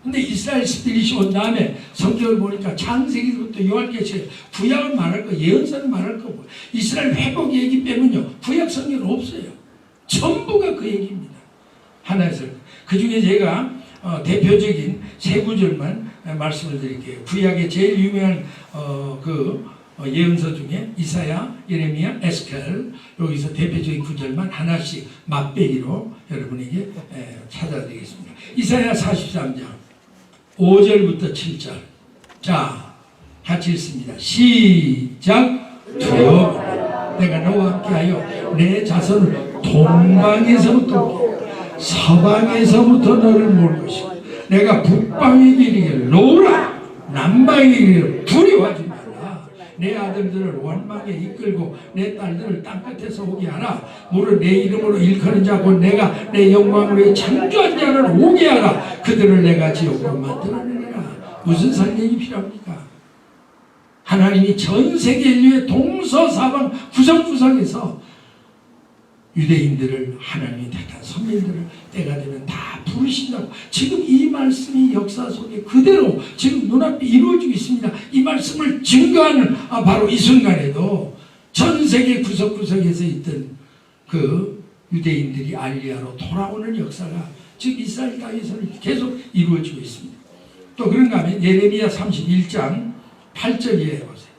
근데 이스라엘 스피릿이 온 다음에 성경을 보니까 창세기부터 요한계시록 구약은 말할 거, 예언서는 말할 거고 이스라엘 회복 얘기 빼면요 구약 성경은 없어요. 전부가 그 얘기입니다. 하나에서 그 중에 제가 대표적인 세 구절만 말씀을 드릴게요. 구약의 제일 유명한 예언서 중에 이사야, 예레미야, 에스겔 여기서 대표적인 구절만 하나씩 맛배기로 여러분에게 찾아드리겠습니다. 이사야 43장 5절부터 7절. 자, 같이 읽습니다. 시작. 두려워 내가 너와 함께하여 내 자손을 동방에서부터 서방에서부터 너를 모을 것이고 내가 북방에게 이르기를 놓으라 남방에게 이르기를 두려워하지 말라. 내 아들들을 원망에 이끌고 내 딸들을 땅끝에서 오게 하라. 무릇 내 이름으로 일컫는 자 곧 내가 내 영광으로 창조한 자를 오게 하라. 그들을 내가 지옥으로 만들어내리라. 무슨 설명이 필요합니까? 하나님이 전 세계 인류의 동서사방 구석구석에서 유대인들을 하나님이 택한 선민들을 때가 되면 다 부르신다고. 지금 이 말씀이 역사 속에 그대로 지금 눈앞에 이루어지고 있습니다. 이 말씀을 증거하는 바로 이 순간에도 전 세계 구석구석에서 있던 그 유대인들이 알리야로 돌아오는 역사가 지금 이스라엘 땅에서는 계속 이루어지고 있습니다. 또 그런가 하면 예레미야 31장 8절에 보세요.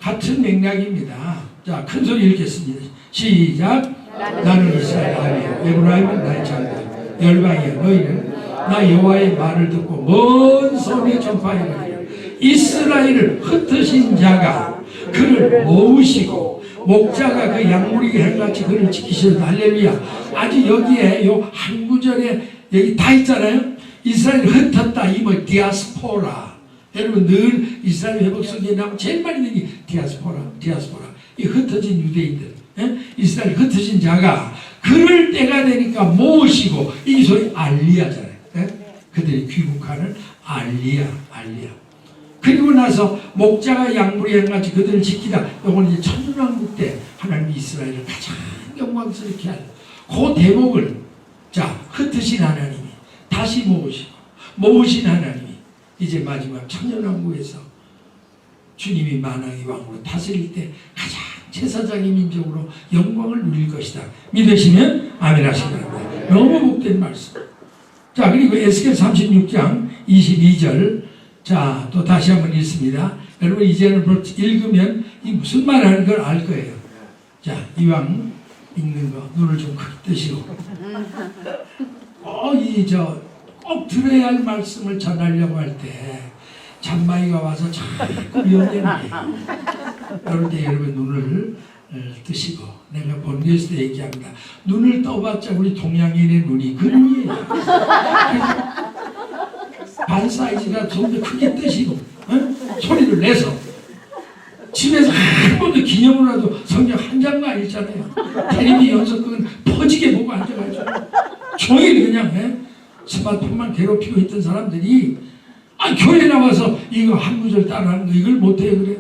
같은 맥락입니다. 자, 큰 소리 읽겠습니다. 시작. 나는 이스라엘 아비야 에브라임은 나의 장자 열방이야. 너희는 나 여호와의 말을 듣고 먼 섬에 전파하여 이스라엘을 흩으신 자가 그를 모으시고 목자가 그 양무리개 행같이 그를 지키시는 할렐루야. 아주 여기에 요 한 구절에 여기 다 있잖아요. 이스라엘을 흩었다. 이 뭐 디아스포라. 여러분 늘 이스라엘 회복 성경에 나오면 제일 많이 있는 게 디아스포라. 이 흩어진 유대인들, 이스라엘 흩어진 자가 그럴 때가 되니까 모으시고 이 소리 알리야잖아요. 그들이 귀국하는 알리야. 그리고 나서 목자가 양무리에 같이 그들을 지키다. 이건 이제 천년왕국 때 하나님이 이스라엘을 가장 영광스럽게 하는 그 대목을 자 흩으신 하나님이 다시 모으신 하나님이 이제 마지막 천년왕국에서 주님이 만왕의 왕으로 다스릴 때 가장 제사장의 민족으로 영광을 누릴 것이다. 믿으시면 아멘 하시기 바랍니다. 너무 복된 말씀. 자, 그리고 에스겔 36장 22절. 자, 또 다시 한번 읽습니다. 여러분 이제는 읽으면 이 무슨 말 하는 걸 알 거예요. 자, 이왕 읽는 거 눈을 좀 크게 뜨시고 꼭 들어야 할 말씀을 전하려고 할 때 잔마이가 와서 자꾸 위험되는 거예요. 그럴 때 여러분 눈을 뜨시고 내가 본교에서도 얘기합니다. 눈을 떠봤자 우리 동양인의 눈이 그 눈이에요. 반 사이즈가 좀 더 크게 뜨시고 소리를 내서 집에서 한 번도 기념으로라도 성경 한 장만 읽잖아요. 텔레비 연속극은 퍼지게 보고 앉아가지고 종일 그냥 스마트폰만 괴롭히고 있던 사람들이 교회 나와서 이거 한 구절 따라하는 거 이걸 못해요. 그래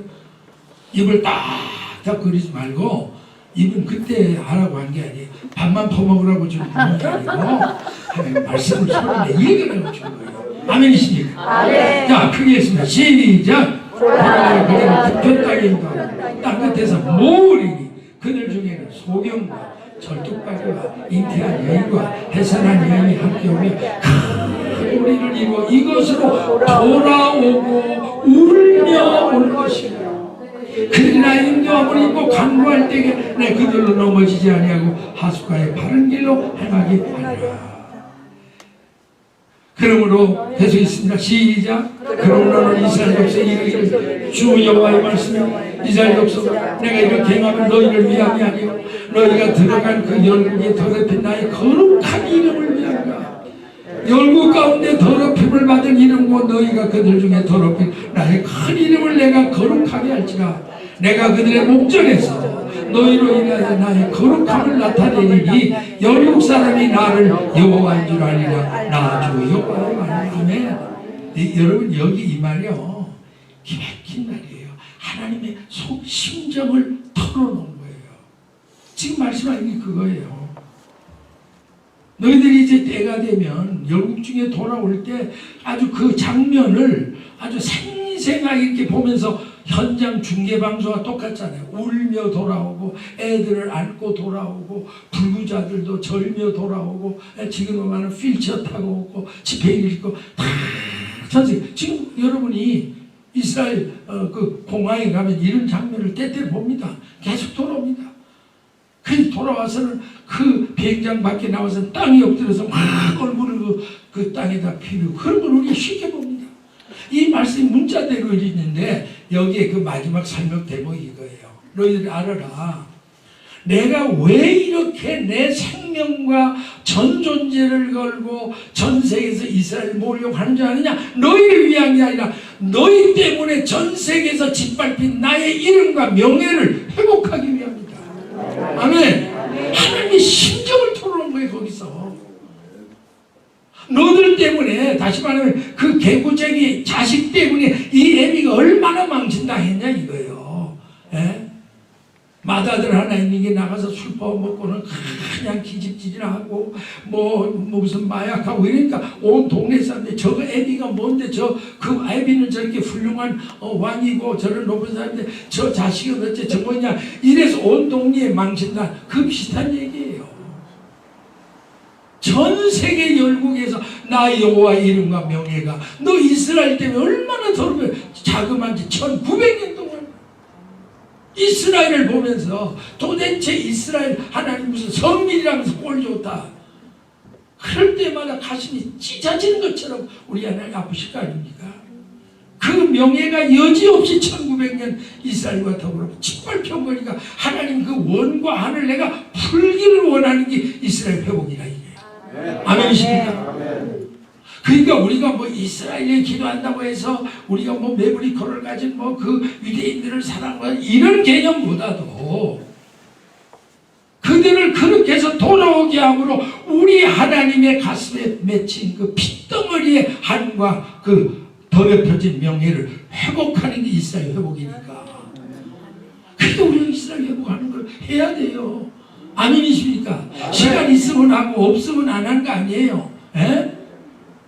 입을 딱딱 그리지 말고 입은 그때 하라고 한 게 아니에요. 밥만 퍼먹으라고 주는 게 아니고 말씀을 소리내 읽으라고 준 거예요. 아멘이십니까? 아멘. 자, 크게 했습니다. 시작. 그들은 북편 땅에 있고 땅끝에서 모으리니 그들 중에는 소경과 절뚝발과 잉태한 여인과 해산한 여인이 함께 오며 큰 우리를 이루어 이것으로 돌아오고 울며 올 것이며 그들이 나의 인도함을 입고 강구할 때에 내 그들로 넘어지지 아니하고 하숫가의 바른 길로 행하기 하리라. 그러므로 계속 있습니다. 시작. 그러므로 너는 이스라엘 족속에 이르기를 주 여호와의 말씀이 이스라엘 족속 내가 이렇게 행하면 너희를 위함이 아니요 너희가 들어간 그 열국에 더럽힌 나의 거룩한 이름을 위함이라. 열국 가운데 더럽힘을 받은 이름과 너희가 그들 중에 더럽힌 나의 큰 이름을 내가 거룩하게 할지라. 내가 그들의 목전에서 너희로 인하여 나의 거룩함을 나타내리니 열국 사람이 나를 여호와인 줄 알리라. 나 주 여호와의 말이네. 여러분 여기 이 말이요 기막힌 말이에요. 하나님의 속 심정을 털어놓은 거예요. 지금 말씀하는 게 그거예요. 너희들이 이제 때가 되면 열국 중에 돌아올 때 아주 그 장면을 아주 생생하게 이렇게 보면서 현장 중계방송과 똑같잖아요. 울며 돌아오고 애들을 안고 돌아오고 불구자들도 절며 돌아오고 지금 많은 휠체어 타고 오고 지팡이 입고 다 전체 지금 여러분이 이스라엘 그 공항에 가면 이런 장면을 때때로 봅니다. 계속 돌아옵니다. 그 돌아와서는 그 비행장 밖에 나와서 땅에 엎드려서 막 얼굴을 그 땅에다 피우고 그런 걸 우리가 쉽게 봅니다. 이 말씀이 문자대로 있는데 여기에 그 마지막 설명 대목이 이거예요. 너희들이 알아라. 내가 왜 이렇게 내 생명과 전 존재를 걸고 전 세계에서 이스라엘을 모으려고 하는 줄 아느냐? 너희를 위한 게 아니라 너희 때문에 전 세계에서 짓밟힌 나의 이름과 명예를 회복하기 위함이다. 아멘. 하나님의 심정을 토로한 거예요. 거기서 너희들 때문에 다시 말하면 그 개구쟁이 자식 때문에 이 애비가 얼마나 망신당했냐 이거예요. 예? 마다들 하나 있는 게 나가서 술 퍼먹고는 그냥 기집질하고 뭐 무슨 마약하고 이러니까 온 동네 사람들이 저거 애비가 뭔데 그 애비는 저렇게 훌륭한 왕이고 저런 높은 사람인데 저 자식은 어째 저 뭐냐 이래서 온 동네에 망친다. 그 비슷한 얘기예요. 전 세계 열국에서 나 여호와 이름과 명예가 너 이스라엘 때문에 얼마나 더러워 자그만지 1900년 동안 이스라엘을 보면서 도대체 이스라엘 하나님 무슨 성민이라면서 꼴 좋다. 그럴 때마다 가슴이 찢어지는 것처럼 우리 하나님 아프실 거 아닙니까? 그 명예가 여지없이 1900년 이스라엘과 더불어 짓밟혀온 거니까 하나님 그 원과 한을 내가 풀기를 원하는 게 이스라엘 회복이라 이게. 아멘이십니까? 그러니까 우리가 뭐 이스라엘에 기도한다고 해서 우리가 뭐 메브리코를 가진 뭐 그 유대인들을 사랑하는 이런 개념보다도 그들을 그렇게 해서 돌아오게 함으로 우리 하나님의 가슴에 맺힌 그 핏덩어리의 한과 그 더럽혀진 명예를 회복하는 게 이스라엘 회복이니까. 그러니까 우리가 이스라엘 회복하는 걸 해야 돼요. 아멘이십니까? 시간 있으면 하고 없으면 안 하는 거 아니에요. 에?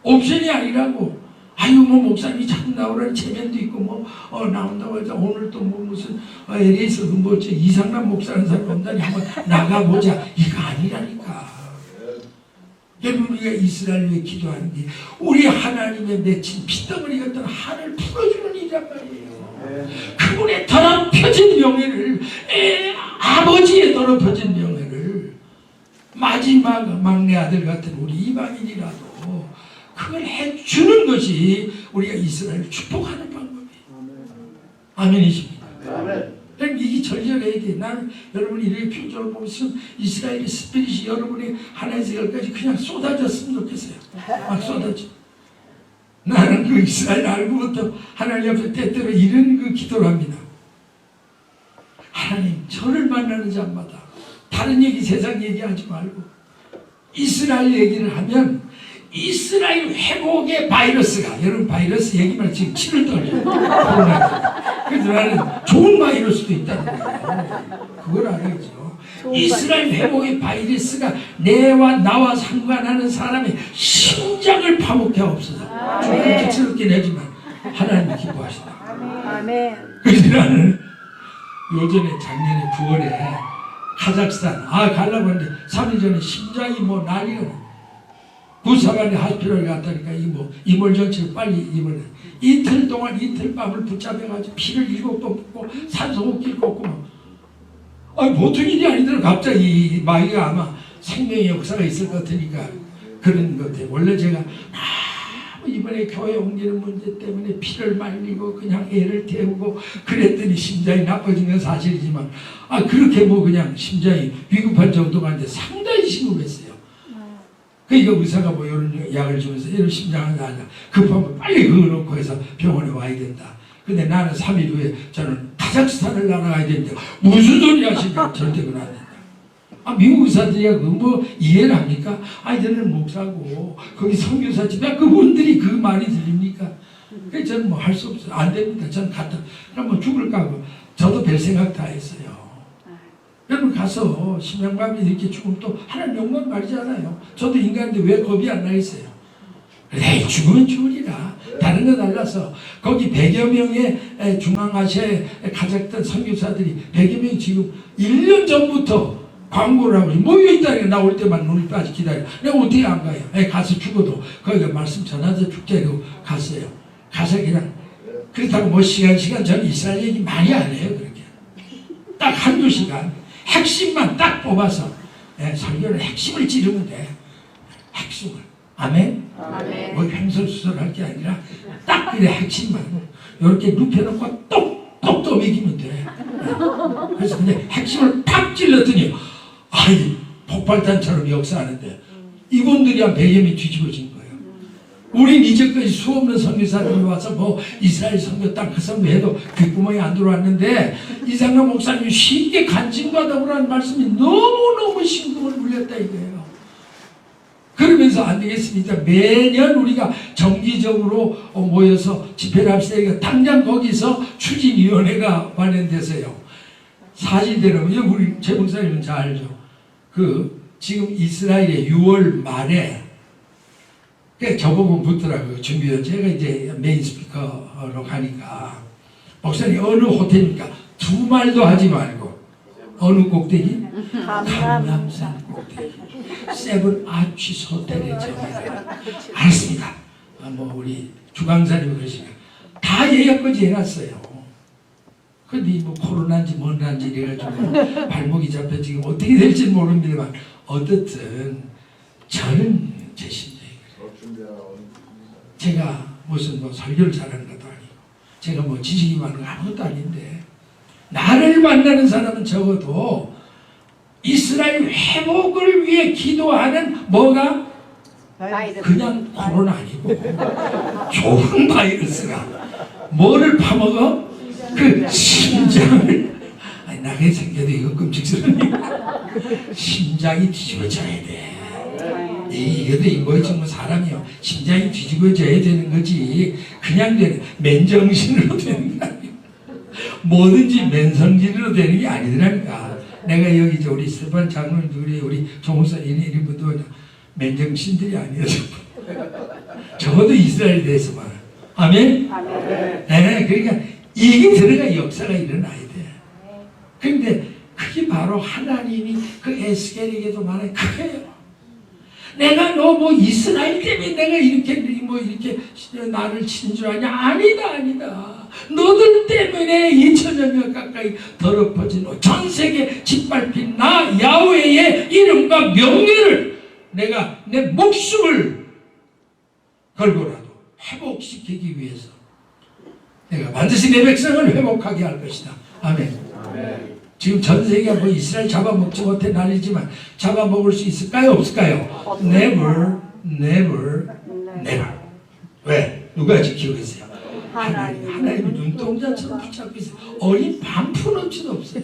옵션이 아니라고. 아유 뭐 목사님이 자꾸 나오라는 체면도 있고 뭐 나온다고 해서 오늘 또 뭐 무슨 LA에서 뭐 이상남 목사라는 사람이 온다니 한번 나가보자 이거 아니라니까. 여러분 우리가 이스라엘 위해 기도하는 게 우리 하나님의 맺힌 핏덩어리 같은 한을 풀어주는 일이란 말이에요. 그분의 더럽혀진 명예를 아버지의 더럽혀진 명예를 마지막 막내 아들 같은 우리 이방인이라도 그걸 해주는 것이 우리가 이스라엘을 축복하는 방법이에요. 아멘이십니다. 그럼 이게 절절해야 돼. 나는 여러분이 이렇게 표정을 보면서 이스라엘의 스피릿이 여러분이 하나에서 열까지 그냥 쏟아졌으면 좋겠어요. 막 쏟아져. 나는 그 이스라엘 알고부터 하나님 앞에 때때로 이런 그 기도를 합니다. 하나님 저를 만나는 자마다 다른 얘기 세상 얘기하지 말고 이스라엘 얘기를 하면 이스라엘 회복의 바이러스가 여러분 바이러스 얘기만 지금 치를 떨려요. 그래서 나는 좋은 바이러스도 있다는 거예요. 그걸 알아야죠. 이스라엘 회복의 바이러스가 나와 상관하는 사람의 심장을 파먹게 없어서 좀 그렇게 내지만 하나님이 기뻐하시다. 아멘. 그래서 나는 요전에 작년에 9월에 카자흐스탄 가려고 했는데 3일 전에 심장이 뭐 난리가 부사관에 하스피탈에 갔다니까 이몰 전체를 빨리 입원해. 이틀 동안 이틀 밤을 붙잡혀가지고 피를 7번 뽑고 산소호흡기를 꽂고 보통 일이 아니더라도 갑자기 마귀가 아마 생명의 역사가 있을 것 같으니까 그런 것 같아요. 원래 제가 이번에 교회 옮기는 문제 때문에 피를 말리고 그냥 애를 태우고 그랬더니 심장이 나빠진 건 사실이지만 그렇게 그냥 심장이 위급할 정도가 아닌데 상당히 심각했어요. 그러니까 의사가 이런 약을 주면서 이런 심장은 아니야. 급하면 빨리 그거 놓고 해서 병원에 와야 된다. 근데 나는 3일 후에 저는 카자흐스탄을 날아가야 되는데 무슨 소리 하시면 절대 그건 안 된다. 미국 의사들이야 그거 뭐 이해를 합니까? 저는 목사고 거기 선교사 집에 그분들이 그 말이 들립니까? 그래서 저는 뭐 할 수 없어요. 안 됩니다. 저는 갔다 그럼 뭐 죽을까 하고 저도 별 생각 다 했어요. 여러분 가서 심장마비 이렇게 죽으면 또 하나님 영광 가리잖아요. 저도 인간인데 왜 겁이 안 나겠어요? 에이 죽으면 죽으리라. 다른 거 달라서 거기 100여 명의 중앙아시아에 가졌던 선교사들이 100여 명이 지금 1년 전부터 광고를 하고 모여있다니까. 나 올 때만 눈이 빠지 기다려. 내가 어떻게 안 가요? 가서 죽어도 거기가 말씀 전하자 죽자고 갔어요. 가서 그냥 그렇다고 뭐 시간 저는 이스라엘 얘기 많이 안 해요. 그렇게 딱 한두 시간 핵심만 딱 뽑아서 설교를 핵심을 찌르면 돼. 핵심을. 아멘? 아멘. 뭐 횡설수설할 게 아니라 딱 그래 핵심만 이렇게 눕혀놓고 똑똑 먹이면 돼. 그래서 그냥 핵심을 팍 찔렀더니 폭발탄처럼 역사하는데 이분들이 한 100여 명 뒤집어진 거예요. 우린 이제까지 수없는 선교사들이 와서 뭐 이스라엘 선교 땅 그 선교해도 귓구멍이 안 들어왔는데 이상남 목사님이 쉽게 간증받아보라는 말씀이 너무너무 심금을 울렸다 이거예요. 그러면서 안 되겠습니다. 매년 우리가 정기적으로 모여서 집회를 합시다. 당장 거기서 추진위원회가 마련돼서요. 사실대로 우리 제 목사님은 잘 알죠. 지금 이스라엘의 6월 말에 저보고 묻더라고요. 준비위원 제가 이제 메인 스피커로 가니까 목사님 어느 호텔입니까? 두 말도 하지 말고 어느 꼭대기? 감람산 꼭대기. 세븐 아치스 호텔에 정해요. 알았습니다. 뭐 우리 주강사님이 그러시니까 다 예약까지 해놨어요. 근데 뭐 코로나인지 뭔지 이래가지고 발목이 잡혀 지금 어떻게 될지 모릅니다만 어떻든 저는 제 심정이 그래요. 제가 무슨 뭐 설교를 잘하는 것도 아니고 제가 뭐 지식이 많은 거 아무것도 아닌데 나를 만나는 사람은 적어도 이스라엘 회복을 위해 기도하는 뭐가 그냥 코로나 아니고 좋은 바이러스가 뭐를 파먹어? 그 심장을 나게 생겨도 이거 끔찍스러우니까 심장이 뒤집어져야 돼. 이것도 인고의 뭐 사람이요 심장이 뒤집어져야 되는 거지 그냥 되는 맨정신으로 되는 거 아니에요. 뭐든지 맨성질로 되는 게 아니더라니까. 내가 여기 우리 스테판 장로님 우리 조목사 이런 분도 맨정신들이 아니에요. 적어도 이스라엘에 대해서 말해. 아멘? 아멘. 네, 그러니까 이게 들어가 역사가 일어나야 돼. 그런데 그게 바로 하나님이 그 에스겔에게도 말해 그래요. 내가 너 뭐 이스라엘 때문에 내가 이렇게 나를 친 줄 아냐? 아니다. 너들 때문에 2000여 명 가까이 더럽혀진 전 세계 짓밟힌 나 야훼의 이름과 명예를 내가 내 목숨을 걸고라도 회복시키기 위해서 내가 반드시 내 백성을 회복하게 할 것이다. 아멘. 아멘. 지금 전 세계가 뭐 이스라엘 잡아먹지 못해 난리지만 잡아먹을 수 있을까요? 없을까요? Never. 왜? 누가 지키고 있어요? 하나님이 눈동자처럼 붙잡고 있어요. 어린 반푼어치도 없어요.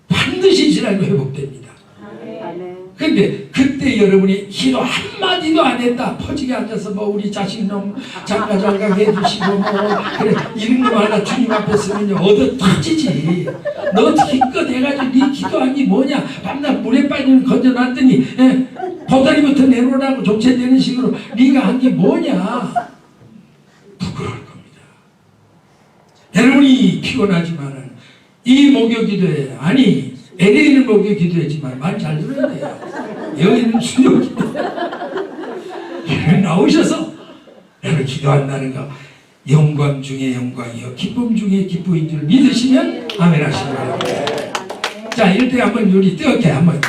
반드시 이스라엘이 회복됩니다. 근데 그때 여러분이 기도 한마디도 안 했다. 퍼지게 앉아서 뭐 우리 자식놈 장가장가 해주시고 뭐 그래 이런 거 하나 주님 앞에 쓰면요 얻어 터지지. 너 기껏 해가지고 네 기도한 게 뭐냐. 밤낮 물에 빠지면 건져놨더니 보다리부터 내놓으라고 조체되는 식으로 네가 한 게 뭐냐. 부끄러울 겁니다. 여러분이 피곤하지만은 이 목요 기도에 LA는 목요 기도했지만 말 잘 들어야 돼요. 여기는 수요 기도. 여러분 나오셔서 여러분 기도한다는 거 영광 중에 영광이요 기쁨 중에 기쁨인 줄 믿으시면 아멘 하시기 바랍니다. 자 이럴 때 한번 우리 뜨겁게 한번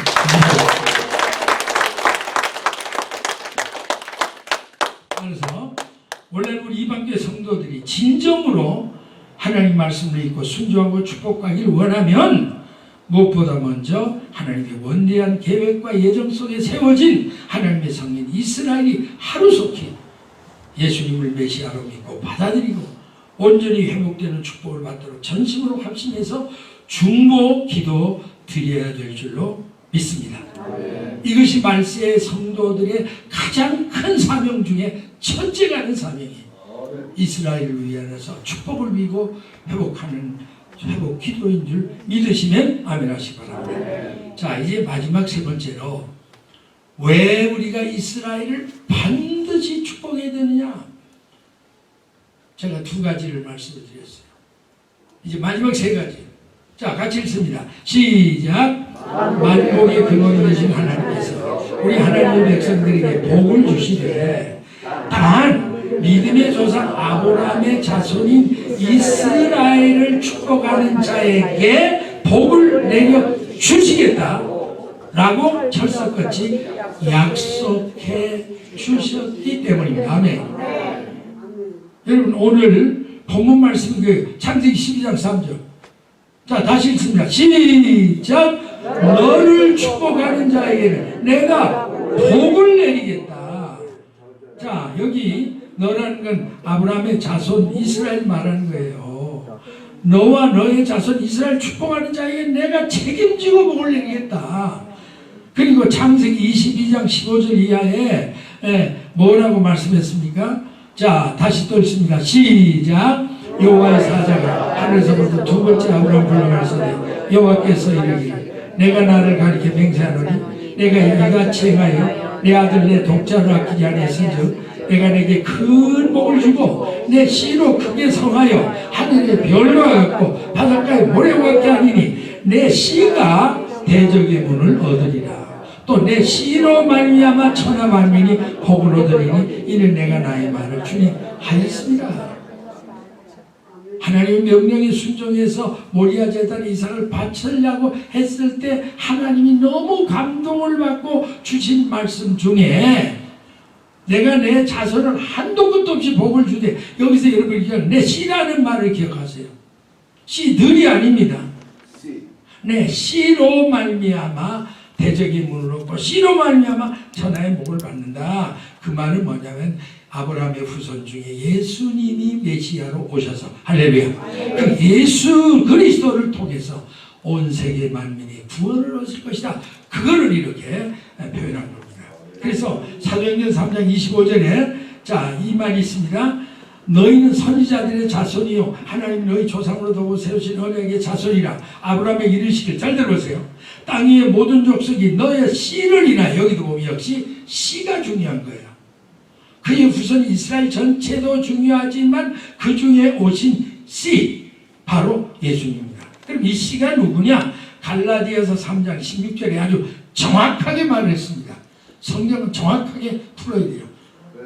그래서 원래는 우리 이방교회 성도들이 진정으로 하나님 말씀을 읽고 순종하고 축복하기를 원하면 무엇보다 먼저 하나님의 원대한 계획과 예정 속에 세워진 하나님의 성민 이스라엘이 하루속히 예수님을 메시아로 믿고 받아들이고 온전히 회복되는 축복을 받도록 전심으로 합심해서 중보 기도 드려야 될 줄로 믿습니다. 이것이 말세의 성도들의 가장 큰 사명 중에 첫째가 하는 사명이에요. 이스라엘을 위하여서 축복을 빌고 회복하는 회복 기도인 줄 믿으시면 아멘 하시기 바랍니다. 자, 이제 마지막 세 번째로 왜 우리가 이스라엘을 반드시 축복해야 되느냐? 제가 두 가지를 말씀을 드렸어요. 이제 마지막 세 가지. 자, 같이 읽습니다. 시작. 만복의 근원이 되신 하나님께서 우리 하나님의 백성들에게 복을 주시되 단 믿음의 조상 아브라함의 자손인 이스라엘을 축복하는 자에게 복을 내려 주시겠다 라고 철석같이 약속해 주셨기 때문입니다. 아멘. 여러분, 오늘 본문 말씀이 그 창세기 12장 3절. 자, 다시 읽습니다. 시작. 너를 축복하는 자에게는 내가 복을 내리겠다. 자, 여기 너라는 건 아브라함의 자손 이스라엘 말하는 거예요. 너와 너의 자손 이스라엘 축복하는 자에게 내가 책임지고 복을 내리겠다. 그리고 창세기 22장 15절 이하에 뭐라고 말씀했습니까? 자, 다시 또 읽습니다. 시작. 여호와의 사자가 하늘에서부터 두 번째 아브라함 불러가시되 여호와께서 이르기를 내가 나를 가리켜 맹세하노니 내가 이같이 행하여 내 아들 내 독자를 아끼지 아니했은즉 내가 내게 큰 복을 주고 내 씨로 크게 성하여 하늘의 별과 같고 바닷가의 모래와 같게 하니니 내 씨가 대적의 문을 얻으리라. 또 내 씨로 말미암아 천하 만민이 복을 얻으리니 이는 내가 나의 말을 주니 하였습니다. 하나님의 명령에 순종해서 모리아 제단에 이삭을 바치려고 했을 때 하나님이 너무 감동을 받고 주신 말씀 중에 내가 내 자손을 한도 끝도 없이 복을 주되, 여기서 여러분 내 씨라는 말을 기억하세요. 씨들이 아닙니다. 내 씨로 말미암아 대적의 문을 얻고 씨로 말미암아 천하의 복을 받는다. 그 말은 뭐냐면 아브라함의 후손 중에 예수님이 메시아로 오셔서 할렐루야. 그 예수 그리스도를 통해서 온 세계 만민이 구원을 얻을 것이다. 그거를 이렇게 표현한 겁니다. 그래서 사도행전 3장 25절에 자, 이 말이 있습니다. 너희는 선지자들의 자손이요 하나님 너희 조상으로 두고 세우신 언약의 자손이라. 아브라함에 이르시길, 잘 들어보세요. 땅 위의 모든 족속이 너의 씨를 인하여, 여기도 보면 역시 씨가 중요한 거예요. 그의 후손 이스라엘 전체도 중요하지만 그 중에 오신 씨 바로 예수님입니다. 그럼 이 씨가 누구냐? 갈라디아서 3장 16절에 아주 정확하게 말을 했습니다. 성경은 정확하게 풀어야 돼요.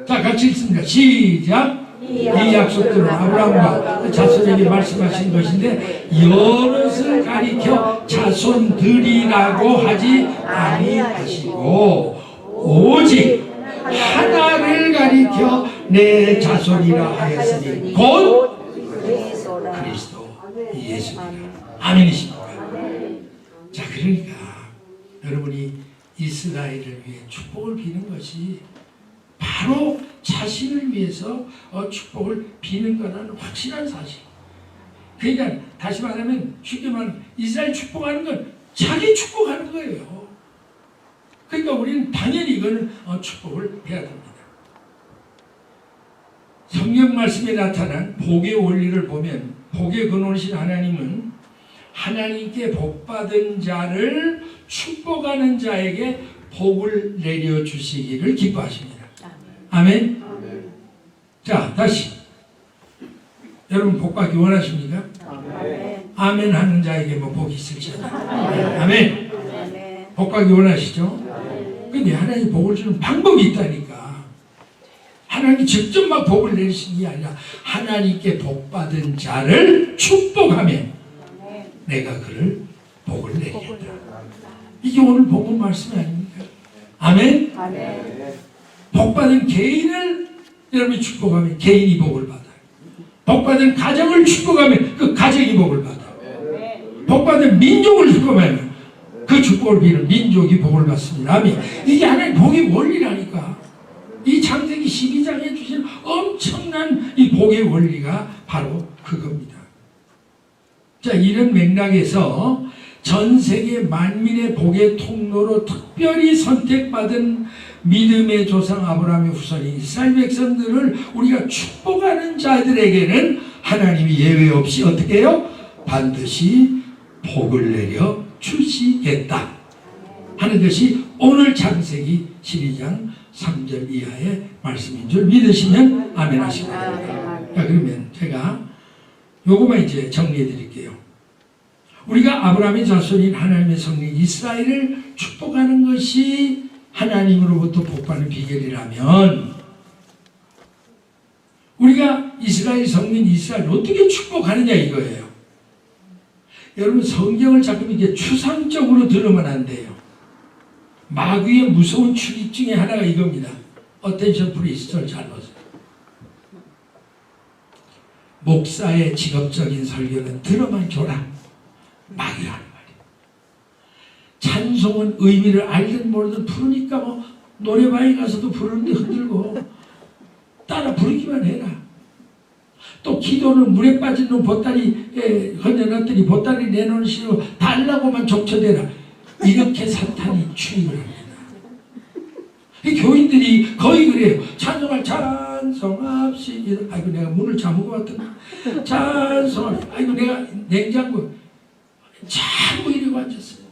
자, 같이 읽습니다. 시작. 이 약속들은 아브라함과 자손에게 말씀하신 것인데 여럿을 가리켜 자손들이라고 하지 아니하시고 오직 하나를 가리켜 내 자손이라 하였으니 곧 그리스도 예수입니다. 아멘이십니까? 자, 그러니까 여러분이 이스라엘을 위해 축복을 비는 것이 바로 자신을 위해서 축복을 비는 거라는 확실한 사실. 그러니까 다시 말하면 쉽게 말하면 이스라엘 축복하는 건 자기 축복하는 거예요. 그러니까 우리는 당연히 이거는 축복을 해야 됩니다. 성경 말씀에 나타난 복의 원리를 보면 복의 근원이신 하나님은 하나님께 복받은 자를 축복하는 자에게 복을 내려주시기를 기뻐하십니다. 아멘. 자, 다시 여러분 복받기 원하십니까? 아멘 하는 자에게 뭐 복이 있을지어다. 아멘. 복받기 원하시죠? 근데 하나님 복을 주는 방법이 있다니까. 하나님이 직접 막 복을 내리시는 게 아니라 하나님께 복받은 자를 축복하면 내가 그를 복을 내리겠다. 이게 오늘 복음 말씀이 아닙니까? 아멘. 복받은 개인을 여러분이 축복하면 개인이 복을 받아요. 복받은 가정을 축복하면 그 가정이 복을 받아요. 복받은 민족을 축복하면 그 축복을 비는 민족이 복을 받습니다. 아멘. 이게 하나님 복의 원리라니까. 이 창세기 12장에 주신 엄청난 이 복의 원리가 바로 그겁니다. 자, 이런 맥락에서 전 세계 만민의 복의 통로로 특별히 선택받은 믿음의 조상 아브라함의 후손인 이스라엘 백성들을 우리가 축복하는 자들에게는 하나님이 예외 없이 어떻게 해요? 반드시 복을 내려 주시겠다 하는 것이 오늘 창세기 12장 3절 이하의 말씀인 줄 믿으시면 아멘 하시기 바랍니다. 자, 그러면 제가 요거만 이제 정리해 드릴게요. 우리가 아브라함의 자손인 하나님의 성민 이스라엘을 축복하는 것이 하나님으로부터 복받는 비결이라면 우리가 이스라엘 성민 이스라엘을 어떻게 축복하느냐 이거예요. 여러분 성경을 자꾸 이렇게 추상적으로 들으면 안 돼요. 마귀의 무서운 출입 중에 하나가 이겁니다. 어텐션 프리스트를 잘 보세요. 목사의 직업적인 설교는 들어만 줘라. 마귀가 하는 말이에요. 찬송은 의미를 알든 모르든 부르니까 뭐 노래방에 가서도 부르는데 흔들고 따라 부르기만 해라. 또 기도는 물에 빠진 놈 보따리에 건져놨더니 보따리 내놓은 식으로 달라고만 족쳐대라. 이렇게 사탄이 추임을 합니다. 이 교인들이 거의 그래요. 찬송할 찬송합시다. 아이고 내가 문을 잠그고 왔더니 찬송합시다. 아이고 내가 냉장고 자꾸 이러고 앉았어요.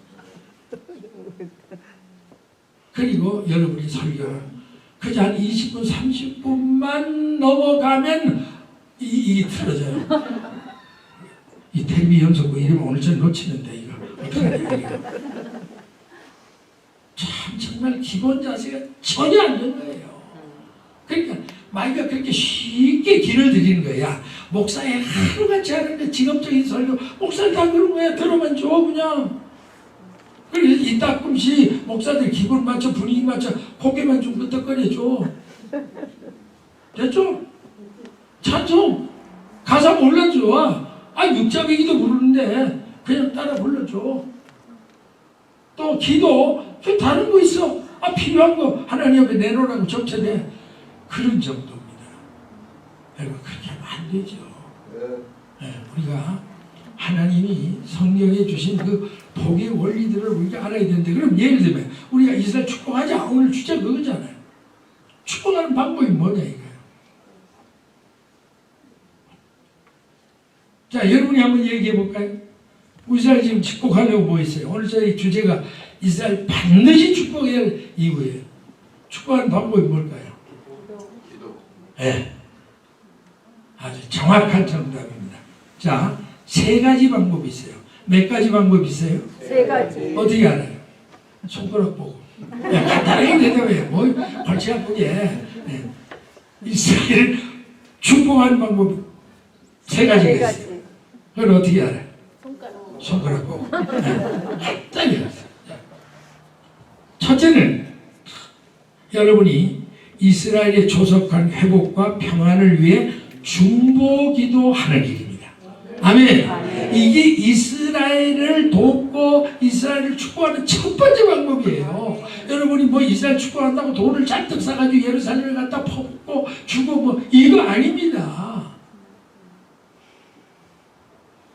그리고 여러분이 설교를 그저 한 20분 30분만 넘어가면 이게 틀어져요. 이 텔레비 연속고 이러면 오늘 전 놓치는데 이거 어떻게 해야 이거. 참 정말 기본 자세가 전혀 안 되는 거예요. 그러니까 마귀가 그렇게 쉽게 길을 들이는 거야. 목사에 하루같이 하는데 직업적인 설교 목사를 다 그런 거야. 들어만 줘 그냥. 그래서 이따끔씩 목사들 기분 맞춰 분위기 맞춰 고개만 좀 끄덕거려줘. 됐죠? 찬송 가사 몰라줘. 육자배기도 부르는데 그냥 따라 불러줘. 또 기도 그 다른 거 있어. 필요한 거 하나님 앞에 내놓으라고 적절해. 그런 정도입니다. 여러분 그렇게 하면 안 되죠. 네, 우리가 하나님이 성령에 주신 그 복의 원리들을 우리가 알아야 되는데 그럼 예를 들면 우리가 이스라엘 축복하자. 오늘 주제 그거잖아요. 축복하는 방법이 뭐냐 이거예요. 자 여러분이 한번 얘기해 볼까요? 이스라엘 지금 축복하려고 뭐 있어요? 오늘 저희 주제가 이스라엘 반드시 축복해야 할 이유예요. 축복하는 방법이 뭘까요? 기도. 네. 아주 정확한 정답입니다. 자, 세 가지 방법이 있어요. 몇 가지 방법이 있어요? 세 가지. 어떻게 알아요? 손가락 보고. 간단하게 대답해요. 뭐 골치 아프게. 네. 이스라엘 축복하는 방법이 세 가지가 있어요. 그걸 어떻게 알아요? 손가락 보고. 간단히 알았어요. 첫째는 여러분이 이스라엘의 조속한 회복과 평안을 위해 중보기도하는 일입니다. 아멘. 이게 이스라엘을 돕고 이스라엘을 축복하는 첫 번째 방법이에요. 여러분이 뭐 이스라엘 축복한다고 돈을 잔뜩 사가지고 예루살렘을 갖다 퍼붓고 주고 뭐 이거 아닙니다.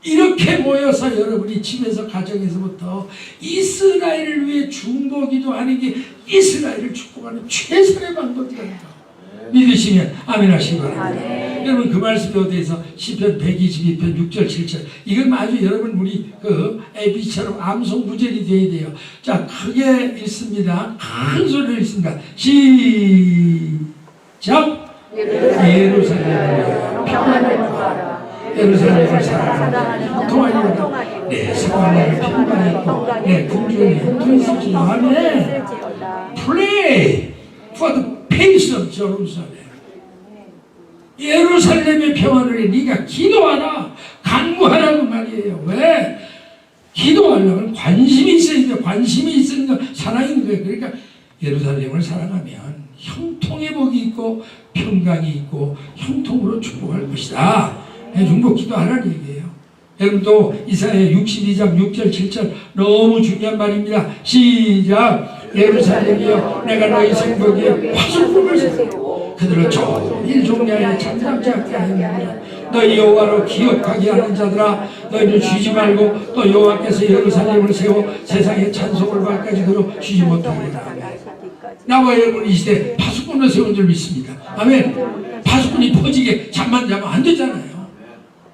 이렇게 모여서 여러분이 집에서 가정에서부터 이스라엘을 위해 중보기도하는 게 이스라엘을 축복하는 최선의 방법이에요. 믿으시면 아멘 하시기 바랍니다. 여러분 그 말씀이 어디에서 시편 122편 6절 7절 이건 아주 여러분 우리 그 ABC처럼 암송구절이 돼야 돼요. 자 크게 읽습니다. 큰 소리로 읽습니다. 시작. 예루살렘 평안을 구하라. 예루살렘을 사랑하는 형통하리로다. 내 사랑하는 평강이 있고 내 궁중에 형통이 있을지 아멘. Pray for the peace of Jerusalem. 예루살렘의 평안을 위해 네가 기도하라. 간구하라고 말이에요. 왜? 기도하려면 관심이 있어야 돼. 관심이 있으니까 사랑이 있는 거예요. 그러니까 예루살렘을 사랑하면 형통의 복이 있고 평강이 있고 형통으로 축복할 것이다. 중보 기도하라는 얘기예요. 여러분도 이사야 62장 6절 7절 너무 중요한 말입니다. 시작. 예루살렘이여 내가 너희 생복에 화살표를 세우고 그들을 종일 종려하여 잠잠지 않게 하였느니라. 너희 여호와로 기억하게 하는 자들아 너희는 쉬지 말고 또 여호와께서 예루살렘을 세워 세상에 찬송을 받까지 그로 쉬지 못하게 하라. 나와 여러분 이 시대 파수꾼을 세운 줄 믿습니다. 아멘. 파수꾼이 퍼지게 잠만 자면 안 되잖아요.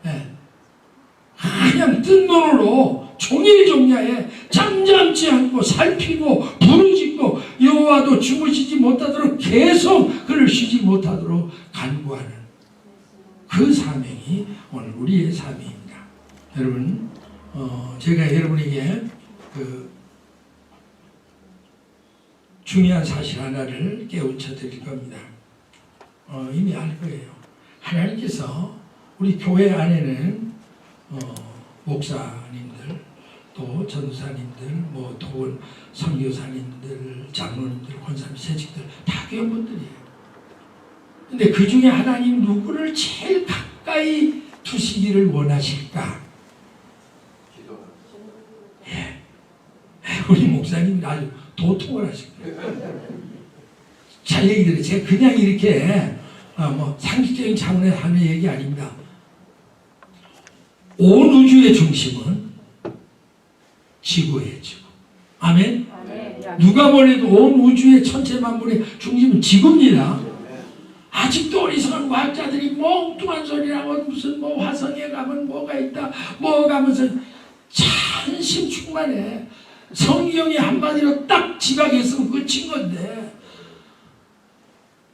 네. 그냥 뜬 눈으로 종일 종야에 잠잠지 않고 살피고 부르짖고 여호와도 주무시지 못하도록 계속 그를 쉬지 못하도록 간구하는 그 사명이 오늘 우리의 사명입니다. 여러분 제가 여러분에게 그 중요한 사실 하나를 깨우쳐 드릴 겁니다. 이미 알 거예요. 하나님께서 우리 교회 안에는 목사님들 또 전도사님들 뭐 또는 선교사님들 장로님들 권사님 세직들 다 교회분들이에요. 근데 그 중에 하나님 누구를 제일 가까이 두시기를 원하실까? 예. 우리 목사님이 아주 도통을 하실 거예요. 잘 얘기 들어요. 제가 그냥 이렇게 뭐 상식적인 차원에서 하는 얘기 아닙니다. 온 우주의 중심은 지구예요, 지구. 아멘? 누가 뭐래도 온 우주의 천체 만물의 중심은 지구입니다. 아직도 어리석은 과학자들이 멍뚱한 소리라고 무슨 뭐 화성에 가면 뭐가 있다, 뭐 가면서 찬심 충만해. 성경이 한마디로 딱 지각했으면 끝인 건데.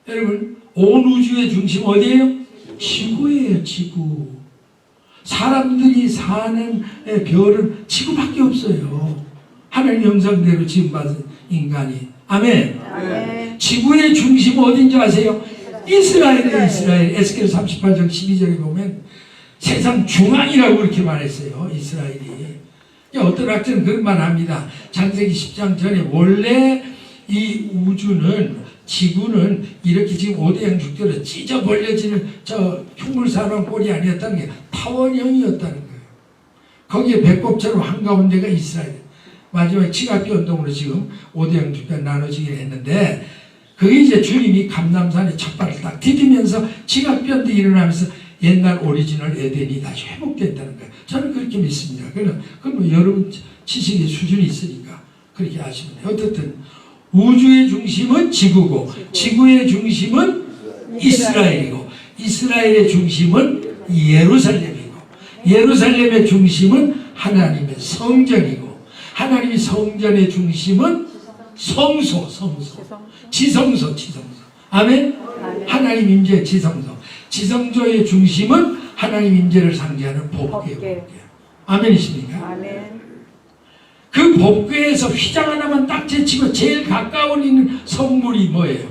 여러분, 온 우주의 중심 어디예요? 지구예요, 지구. 사람들이 사는 별은 지구밖에 없어요. 하나님 형상대로 지음받은 인간이. 아멘. 아멘. 지구의 중심 어딘지 아세요? 이스라엘이에요. 이스라엘. 에스겔 38장 12절에 보면 세상 중앙이라고 이렇게 말했어요. 이스라엘이. 어떤 학자는 그런 말 합니다. 창세기 10장 전에 원래 이 우주는 지구는 이렇게 지금 5대양 죽대로 찢어 벌려지는 저 흉물사람 꼴이 아니었다는 게 타원형이었다는 거예요. 거기에 배꼽처럼 한가운데가 이스라엘. 마지막에 지각교 운동으로 지금 5대양 죽대 나눠지긴 했는데 그게 이제 주님이 감람산에 첫발을 딱 디디면서 지각변도 일어나면서 옛날 오리지널 에덴이 다시 회복된다는 거예요. 저는 그렇게 믿습니다. 그건 뭐 여러분 지식의 수준이 있으니까 그렇게 아시면 돼요. 어쨌든 우주의 중심은 지구고 지구의 중심은 이스라엘이고 이스라엘의 중심은 예루살렘이고 예루살렘의 중심은 하나님의 성전이고 하나님의 성전의 중심은 성소 지성소 아멘. 하나님 임재 지성소 지성소의 중심은 하나님 임재를 상징하는 법궤예요. 아멘이십니까? 아멘. 그 법궤에서 휘장 하나만 딱 제치고 제일 가까운 있는 성물이 뭐예요?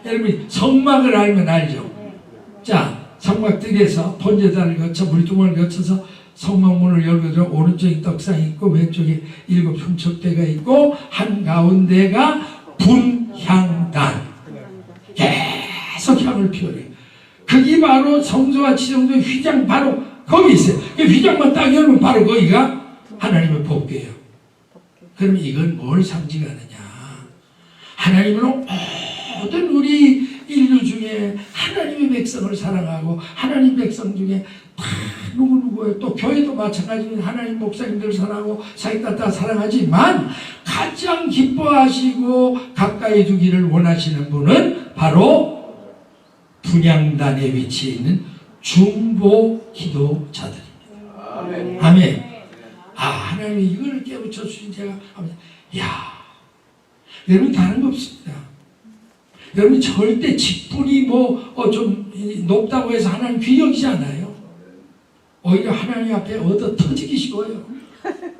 여러분이 성막을 알면 알죠? 자, 성막들에서 번제단을 거쳐 물두멍을 거쳐서 성막문을 열고 들어 오른쪽에 떡상이 있고 왼쪽에 7 흉척대가 있고 한가운데가 분향단 계속 향을 피워내요. 그게 바로 성소와 지성소의 휘장 바로 거기 있어요. 그 휘장만 딱 열면 바로 거기가 하나님의 법궤예요. 그럼 이건 뭘 상징하느냐? 하나님은 모든 우리 인류 중에 하나님의 백성을 사랑하고 하나님 백성 중에 다 누구누구예요. 또 교회도 마찬가지입니다. 하나님 목사님들 사랑하고 사역자 다 사랑하지만 가장 기뻐하시고 가까이 두기를 원하시는 분은 바로 분향단에 위치해 있는 중보 기도자들입니다. 아멘. 아멘. 하나님이 이걸 깨우쳐 주신 제가 야, 여러분 다른 거 없습니다. 여러분 절대 직분이 좀 높다고 해서 하나님 귀여우지 않아요. 오히려 하나님 앞에 얻어 터지기 쉬워요.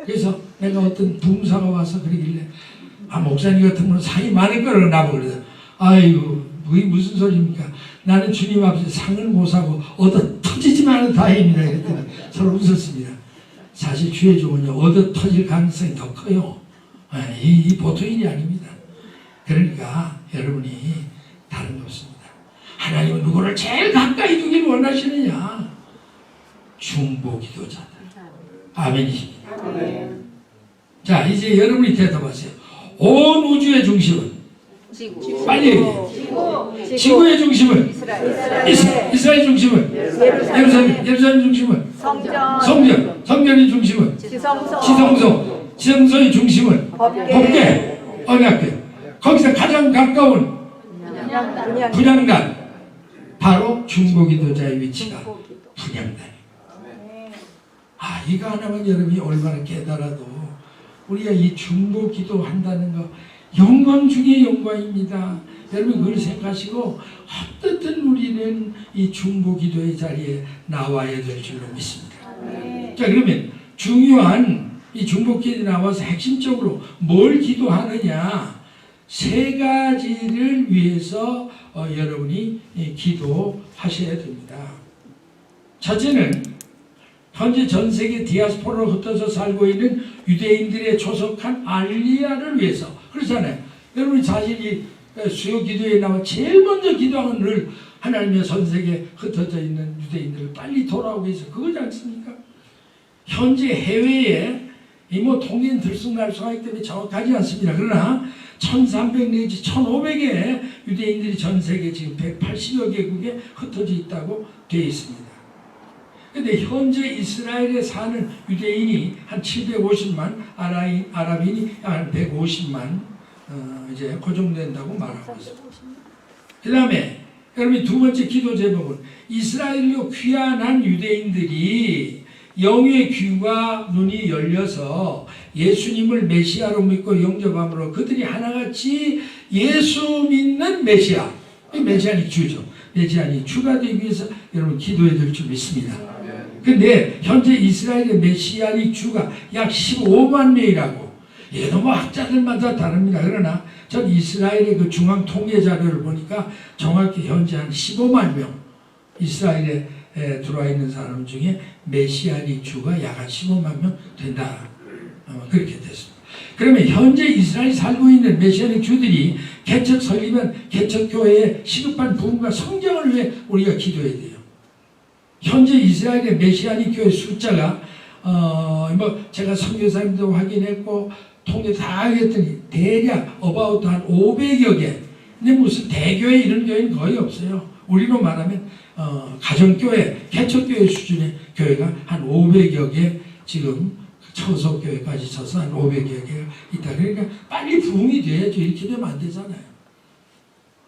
그래서 내가 어떤 부흥사가 와서 그러길래 목사님 같은 분은 상이 많을 거라고 나보고 그러더라. 아이고 그게 무슨 소리입니까? 나는 주님 앞에서 상을 못 사고 얻어 터지지만은 다행입니다. 그랬더니 서로 웃었습니다. 사실 주의 종은요 얻어 터질 가능성이 더 커요. 이 보통 일이 아닙니다. 그러니까 여러분이 다른 거 없습니다. 하나님은 누구를 제일 가까이 두길 원하시느냐? 중보 기도자들. 아멘이십니다. 아멘. 자 이제 여러분이 대답하세요. 온 우주의 중심은 지구. 빨리 얘기해. 지구의 중심은 이스라엘 중심은 예루살렘 중심은 성전의 중심은 지성소의 중심은 법계 언약궤. 거기서 가장 가까운 분향단, 바로 중보기도자의 위치가 분향단이에요. 이거 하나만 여러분이 얼마나 깨달아도 우리가 이 중보기도 한다는 거 영광 중에 영광입니다. 여러분 그걸 생각하시고 어떻든 우리는 이 중보기도의 자리에 나와야 될 줄로 믿습니다. 자, 그러면 중요한 이 중보기도에 나와서 핵심적으로 뭘 기도하느냐, 세 가지를 위해서 여러분이 기도하셔야 됩니다. 첫째는 현재 전 세계 디아스포라로 흩어져 살고 있는 유대인들의 조속한 알리야를 위해서. 그렇잖아요. 여러분 자신이 수요 기도에 나와 제일 먼저 기도하는 늘 하나님의 전 세계에 흩어져 있는 유대인들을 빨리 돌아오기 위해서 그거지 않습니까? 현재 해외에 통행 들쑥날쑥하기 때문에 정확하지 않습니다. 그러나 1300 내지 1500의 유대인들이 전 세계 지금 180여 개국에 흩어져 있다고 되어 있습니다. 그런데 현재 이스라엘에 사는 유대인이 한 750만, 아랍인이 한 150만 이제 고정된다고 말하고 있습니다. 그 다음에 여러분 두 번째 기도 제목은 이스라엘로 귀환한 유대인들이 영의 귀와 눈이 열려서 예수님을 메시아로 믿고 영접함으로 그들이 하나같이 예수 믿는 메시아, 메시아닉 주죠. 메시아닉 주가 되기 위해서 여러분 기도해야 될 줄 믿습니다. 근데 현재 이스라엘의 메시아닉 주가 약 15만 명이라고. 얘도 뭐 학자들마다 다릅니다. 그러나 전 이스라엘의 그 중앙 통계 자료를 보니까 정확히 현재 한 15만 명 이스라엘에 들어와 있는 사람 중에 메시아닉 주가 약 한 15만 명 된다. 그렇게 됐습니다. 그러면 현재 이스라엘에 살고 있는 메시아닉 주들이 개척 설립한 개척교회에 시급한 부흥과 성장을 위해 우리가 기도해야 돼요. 현재 이스라엘의 메시아닉 교회 숫자가 제가 선교사님도 확인했고 통계 다 하겠더니 대략 어바웃 한 500여 개. 근데 무슨 대교회 이런 교회는 거의 없어요. 우리로 말하면 가정교회, 개척교회 수준의 교회가 한 500여 개, 지금 처소교회까지 쳐서 한 500여 개가 있다. 그러니까 빨리 부흥이 돼야죠. 이렇게 되면 안 되잖아요.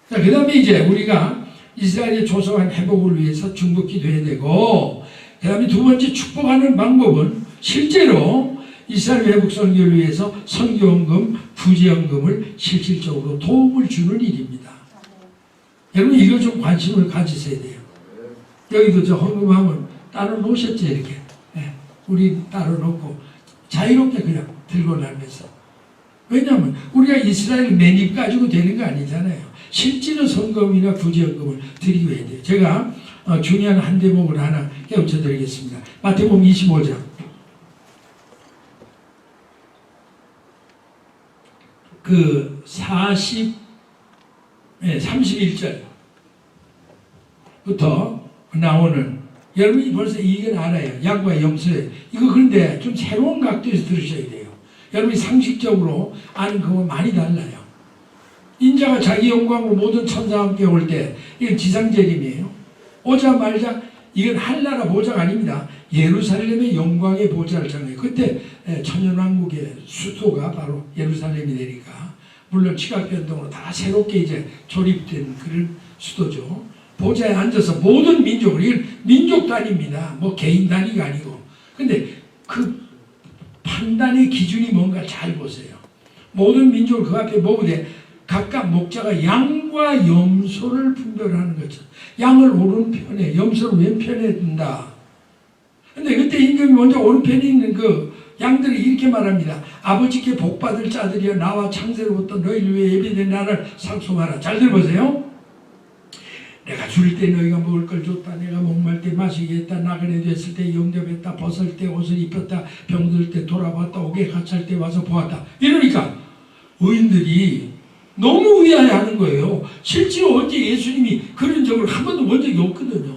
자, 그 다음에 이제 우리가 이스라엘의 조속한 회복을 위해서 중보 기도해야 되고, 그 다음에 두 번째 축복하는 방법은 실제로 이스라엘 회복 선교를 위해서 선교원금, 구제연금을 실질적으로 도움을 주는 일입니다. 여러분 이거 좀 관심을 가지셔야 돼요. 여기도 저 헌금하면 따로 놓으셨죠 이렇게. 네, 우리 따로 놓고 자유롭게 그냥 들고 다니면서. 왜냐하면 우리가 이스라엘 매입 가지고 되는 거 아니잖아요. 실제로 선금이나 구제연금을 드리고 해야 돼요. 제가 중요한 한 대목을 하나 깨우쳐 드리겠습니다. 마태복음 25장. 그 31절부터 나오는, 여러분이 벌써 이건 알아요. 양과 염소에. 이거 그런데 좀 새로운 각도에서 들으셔야 돼요. 여러분이 상식적으로 아는 그거 많이 달라요. 인자가 자기 영광으로 모든 천사와 함께 올 때, 이건 지상재림이에요. 오자마자 이건 한나라 보좌가 아닙니다. 예루살렘의 영광의 보좌를 정해요. 그때 천년왕국의 수도가 바로 예루살렘이 되니까, 물론 지각 변동으로 다 새롭게 이제 조립된 그런 수도죠. 보좌에 앉아서 모든 민족을, 이건 민족 단위입니다. 뭐 개인 단위가 아니고. 근데 그 판단의 기준이 뭔가 잘 보세요. 모든 민족을 그 앞에 모으되 각각 목자가 양과 염소를 분별하는 거죠. 양을 오른편에, 염소를 왼편에 둔다. 근데 그때 임금이 먼저 오른편에 있는 그 양들이 이렇게 말합니다. 아버지께 복받을 자들이여 나와 창세로부터 너희를 위해 예비된 나를 상속하라. 잘 들어보세요. 내가 줄 때 너희가 먹을 걸 줬다. 내가 목말 때 마시게 했다. 나그네 됐을 때 영접했다. 벗을 때 옷을 입혔다. 병들 때 돌아봤다. 옥에 갇힐 때 와서 보았다. 이러니까 의인들이 너무 의아해하는 거예요. 실제로 언제 예수님이 그런 적을 한 번도 본 적이 없거든요.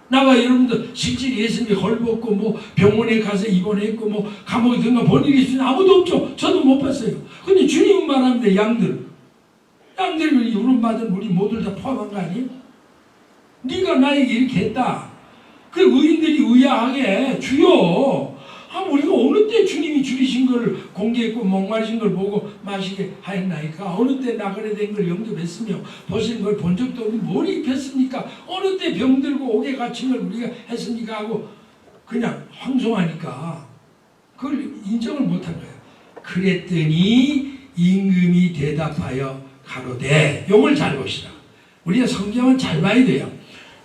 나와 여러분들 실제로 예수님이 헐벗고 뭐 병원에 가서 입원했고 뭐 감옥에 들어가 본 일이 있으면 아무도 없죠. 저도 못 봤어요. 근데 주님은 말합니다. 양들 남들이 유론받은 우리 모두 다 포함한 거 아니에요? 네가 나에게 이렇게 했다. 그 의인들이 의아하게 주여, 우리가 어느 때 주님이 줄이신 걸 공개했고 목마르신 걸 보고 마시게 하였나이까? 어느 때 나그네 된 걸 영접했으며 벗은 걸 본 적도 없는 뭘 입혔습니까? 어느 때 병들고 옥에 갇힌 걸 우리가 했습니까? 하고 그냥 황송하니까 그걸 인정을 못한 거예요. 그랬더니 임금이 대답하여 가로되, 용을 잘 보시라. 우리가 성경은 잘 봐야 돼요.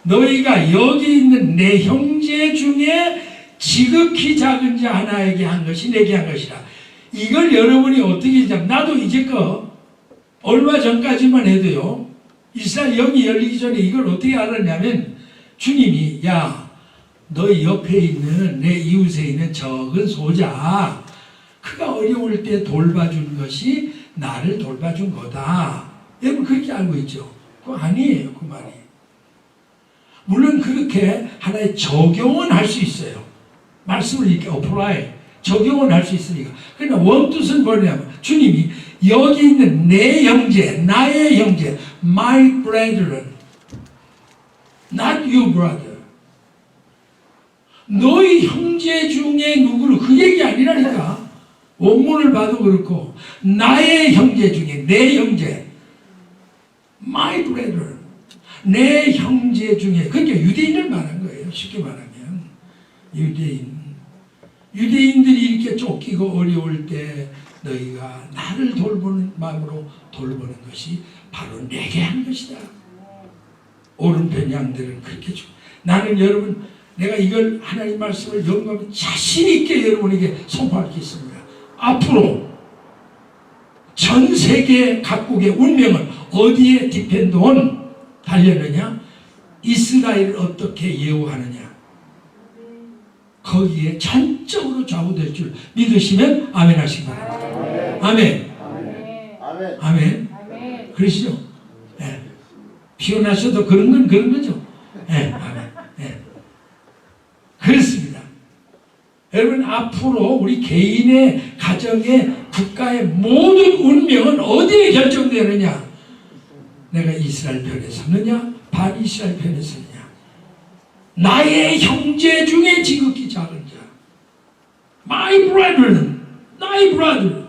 너희가 여기 있는 내 형제 중에 지극히 작은 자 하나에게 한 것이 내게 한 것이라. 이걸 여러분이 어떻게 했냐면, 나도 이제껏 얼마 전까지만 해도요, 이스라엘 영이 열리기 전에 이걸 어떻게 알았냐면, 주님이 야, 너희 옆에 있는 내 이웃에 있는 적은 소자, 그가 어려울 때 돌봐준 것이 나를 돌봐준 거다. 여러분 그렇게 알고 있죠? 그거 아니에요, 그 말이. 물론 그렇게 하나의 적용은 할 수 있어요. 말씀을 이렇게 apply, 적용은 할 수 있으니까. 그러나 원뜻은 뭐냐면, 주님이 여기 있는 내 형제, 나의 형제, my brethren, not your brother. 너희 형제 중에 누구를, 그 얘기 아니라니까. 원문을 봐도 그렇고, 나의 형제 중에, 내 형제, my brethren, 내 형제 중에, 그러니까 유대인을 말한 거예요. 쉽게 말하면 유대인들이 이렇게 쫓기고 어려울 때 너희가 나를 돌보는 마음으로 돌보는 것이 바로 내게 한 것이다. 오른편 양들은 그렇게 줘. 나는 여러분, 내가 이걸 하나님 말씀을 영광 자신 있게 여러분에게 선포할 게 있습니다. 앞으로 전 세계 각국의 운명은 어디에 디펜드온 달렸느냐? 이스라엘을 어떻게 예우하느냐? 거기에 전적으로 좌우될 줄 믿으시면 아멘 하시기 바랍니다. 아멘. 아멘. 아멘. 그러시죠? 예. 피곤하셔도 그런 건 그런 거죠. 예. 아멘. 예. 그렇습니다. 여러분, 앞으로 우리 개인의 가정의 국가의 모든 운명은 어디에 결정되느냐? 내가 이스라엘 편에 섰느냐? 반이스라엘 편에 섰느냐? 나의 형제 중에 지극히 작은 자, my brethren, 나의 brother.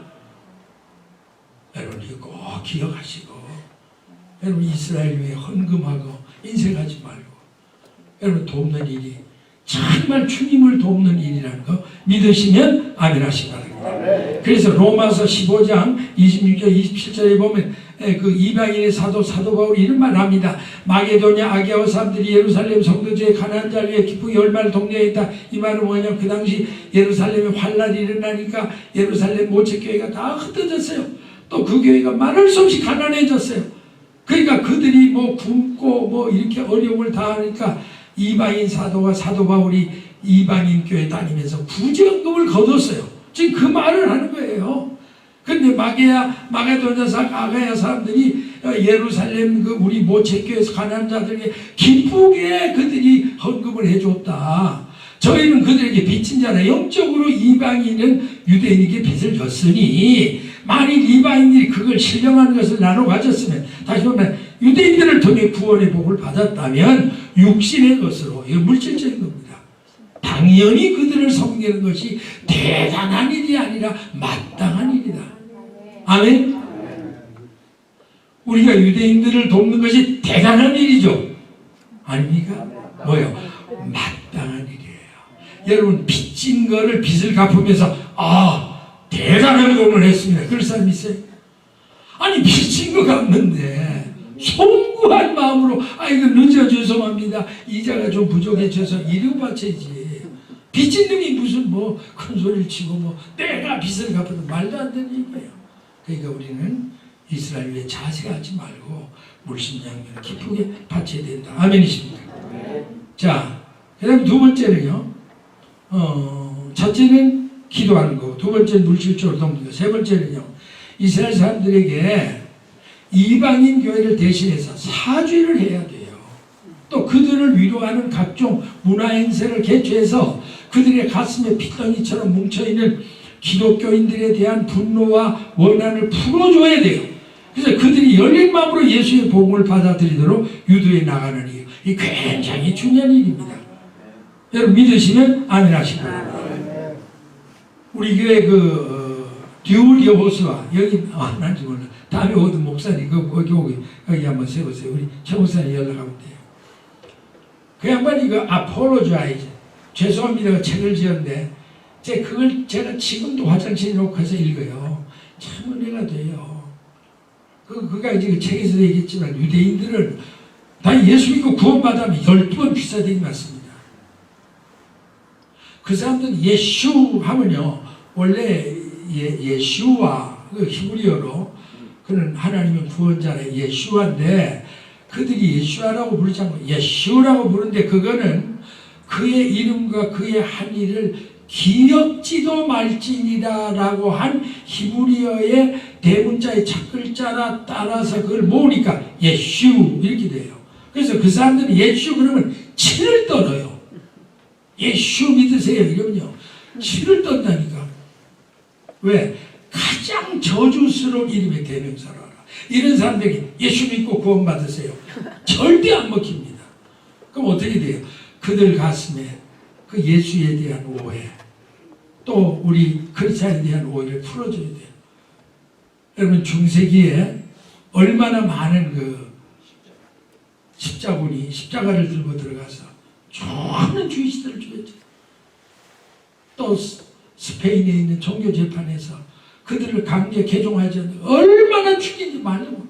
여러분 이거 꼭 기억하시고, 여러분 이스라엘 위해 헌금하고 인색하지 말고, 여러분 돕는 일이 정말 주님을 돕는 일이라는 거 믿으시면 아멘 하시기 바랍니다. 그래서 로마서 15장 26절 27절에 보면 그 이방인의 사도 바울이 이런 말을 합니다. 마게도냐 아기아와 사람들이 예루살렘 성도주의 가난한 자를 위해 기쁘게 열마를 독려했다. 이 말은 뭐냐면, 그 당시 예루살렘에 환란이 일어나니까 예루살렘 모체교회가 다 흩어졌어요. 또 그 교회가 말할 수 없이 가난해졌어요. 그러니까 그들이 뭐 굶고 뭐 이렇게 어려움을 당하니까 이방인 사도와 사도 바울이 이방인 교회 다니면서 부정금을 거뒀어요. 지금 그 말을 하는 거예요. 근데 마게도냐 아가야 사람들이 예루살렘 그 우리 모체교회에서 가난한 자들에게 기쁘게 그들이 헌금을 해줬다. 저희는 그들에게 빚진 자라. 영적으로 이방인은 유대인에게 빚을 졌으니 만일 이방인들이 그걸 신령한 것을 나눠 가졌으면, 다시 보면 유대인들을 통해 구원의 복을 받았다면 육신의 것으로, 이거 물질적인 겁니다. 당연히 그들을 섬기는 것이 대단한 일이 아니라 마땅한 일이다. 아멘. 우리가 유대인들을 돕는 것이 대단한 일이죠. 아닙니까? 뭐요? 마땅한 일이에요. 여러분 빚진 거를 빚을 갚으면서 대단한 공을 했습니다. 그럴 사람 있어요? 아니 빚진 거 갚는데 송구한 마음으로 이거 늦어 죄송합니다. 이자가 좀 부족해져서 이러고 바쳐야지. 빚진 놈이 무슨 뭐 큰 소리를 치고 뭐 내가 빚을 갚아도 말도 안 되는 얘기예요. 그러니까 우리는 이스라엘 위에 자세하지 말고 물심양면을 기쁘게 바쳐야 된다. 아멘이십니까? 자, 그 다음에 두 번째는요, 첫째는 기도하는 거, 두 번째는 물질적으로 돕는 거, 세 번째는요, 이스라엘 사람들에게 이방인 교회를 대신해서 사죄를 해야 돼요. 또 그들을 위로하는 각종 문화행사를 개최해서 그들의 가슴에 핏덩이처럼 뭉쳐있는 기독교인들에 대한 분노와 원한을 풀어줘야 돼요. 그래서 그들이 열린 마음으로 예수의 복음을 받아들이도록 유도해 나가는 일, 이 굉장히 중요한 일입니다. 여러분 믿으시면 아멘 하시기 바랍니다. 우리 교회 듀울 여호수아 여기 난지 몰라. 다음에 오든 목사님 여기 한번 세우세요. 우리 최 목사님 연락하면 돼요. 그 양반이 아폴로자이즈 죄송합니다 책을 지었는데 그걸 제가 지금도 화장실에 놓고 해서 읽어요. 참 은혜가 돼요. 그가 이제 그 책에서도 얘기했지만 유대인들은 다 예수 믿고 구원받으면 12번 귀사되기 맞습니다. 그 사람들은 예슈 하면요 원래 예슈와 그 히브리어로 그는 하나님의 구원자라 예슈아인데 그들이 예슈아라고 부르지 않고 예슈라고 부르는데 그거는 그의 이름과 그의 한 일을 기억지도 말지니라라고 한 히브리어의 대문자의 첫 글자라 따라서 그걸 모으니까 예슈 이렇게 돼요. 그래서 그 사람들은 예슈 그러면 치를 떨어요. 예슈 믿으세요 이러면요 치를 떤다니까. 왜? 가장 저주스러운 이름의 대명사로 알아. 이런 사람들이 예수 믿고 구원 받으세요. 절대 안 먹힙니다. 그럼 어떻게 돼요? 그들 가슴에 그 예수에 대한 오해, 또 우리 크리스찬에 대한 오해를 풀어줘야 돼요. 여러분 중세기에 얼마나 많은 십자군이 십자가를 들고 들어가서 많은 주의시들을 죽였죠. 또 스페인에 있는 종교 재판에서 그들을 강제 개종하지 않는 얼마나 죽인지 말도 못해.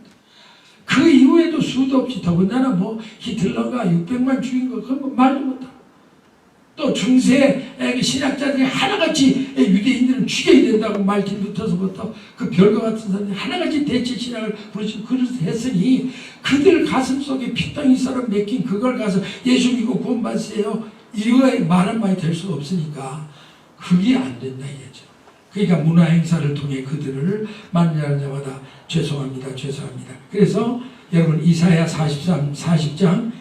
그 이후에도 수도 없이 더군다나 히틀러가 600만 죽인 거 그건 말도 못해. 또 중세 신학자들이 하나같이 유대인들은 죽여야 된다고 말틴 루터서부터 그 별과 같은 사람들이 하나같이 대체 신학을 부르시고 그래서 했으니 그들 가슴 속에 피덩이 썰어 맡긴 그걸 가서 예수 믿고 구원 받으세요. 이거에 말 한마디 될 수가 없으니까 그게 안 된다 이거죠. 그러니까 문화 행사를 통해 그들을 만나는 자마다 죄송합니다. 그래서 여러분 이사야 40장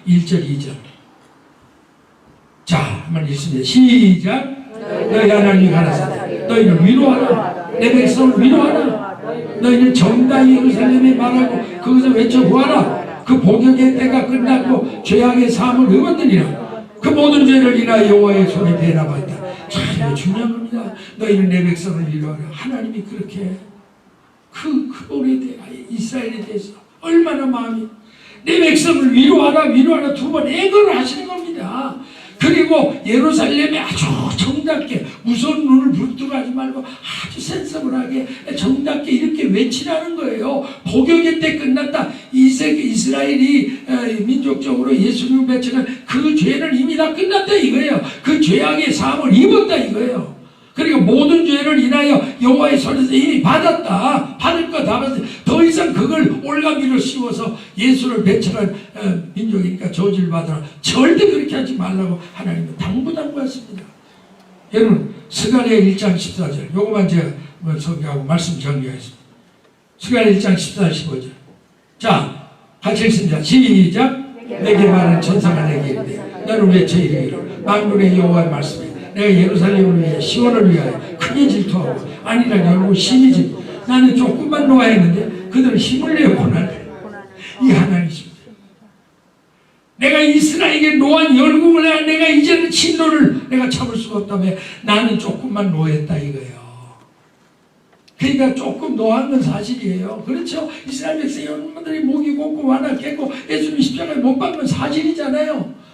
1절 2절 자 한번 읽습니다. 시작. 너희 하나님이 가라사 너희는 위로하라. 내 백성을 위로하라. 너희는 정당히 예루살렘에 말하고 거기서 외쳐보아라. 그 복역의 때가 끝났고 죄악의 사함을 의원들이라. 그 모든 죄를 인하여 여호와의 손에 대나받았다. 참 중요한 겁니다. 너희는 내 백성을 위로하라. 하나님이 그렇게 그 오래 이스라엘에 대해서 얼마나 마음이 내 백성을 위로하라 두 번 애걸을 하시는 겁니다. 그리고 예루살렘에 아주 정답게 무서운 눈을 부릅뜨고 말고 아주 센서블하게 정답게 이렇게 외치라는 거예요. 복역의 때 끝났다. 이스라엘이 민족적으로 예수님을 맺히는 그 죄는 이미 다 끝났다 이거예요. 그 죄악의 사함을 입었다 이거예요. 그리고 모든 죄를 인하여 여호와의 손에서 이미 받았다. 받을 거 다 받았다. 더 이상 그걸 올가미로 씌워서 예수를 배척한 민족이니까 저주를 받으라. 절대 그렇게 하지 말라고 하나님은 당부하십니다. 여러분 스가랴 1장 14절 요거만 제가 소개하고 말씀 정리하겠습니다. 스가랴 1장 14, 15절 자 같이 읽습니다. 시작. 내게 말하는 천사가 내게 이르되 너는 외쳐 이르기를 만군의 여호와의 말씀에 내가 예루살렘을 위해 시온을 위하여 크게 질투하고 아니라 열고 심히 질투. 나는 조금만 놓아야 했는데 그들은 힘을 내어 고난해. 이 하나님이십니다. 내가 이스라엘에게 놓은 열국을 내가 이제는 진노를 내가 참을 수가 없다며 나는 조금만 놓았다 이거예요. 그러니까 조금 놓은 건 사실이에요. 그렇죠. 이스라엘 백성이 얼마들이 목이 곱고 완화 깼고 예수님 십자가에 못 박는 사실이잖아요.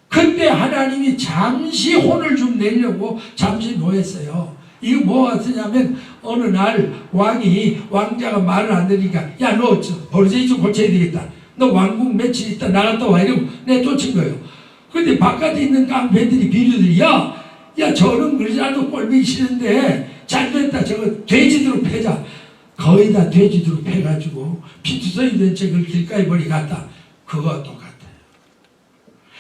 그때 하나님이 잠시 혼을 좀 내려고 잠시 놓았어요. 이거 뭐 같으냐면 어느 날 왕자가 말을 안 들으니까 야 너 버르제이 좀 고쳐야 되겠다. 너 왕궁 며칠 있다 나갔다 와 이러고 내 쫓은 거예요. 근데 바깥에 있는 깡패들이 비류들이 야 저런 그러지 않아도 꼴보기 싫은데 잘됐다 저거 돼지도로 패자. 거의 다 돼지도로 패가지고 피투성이 된 책을 길가에 버리 갔다. 그거 똑같아.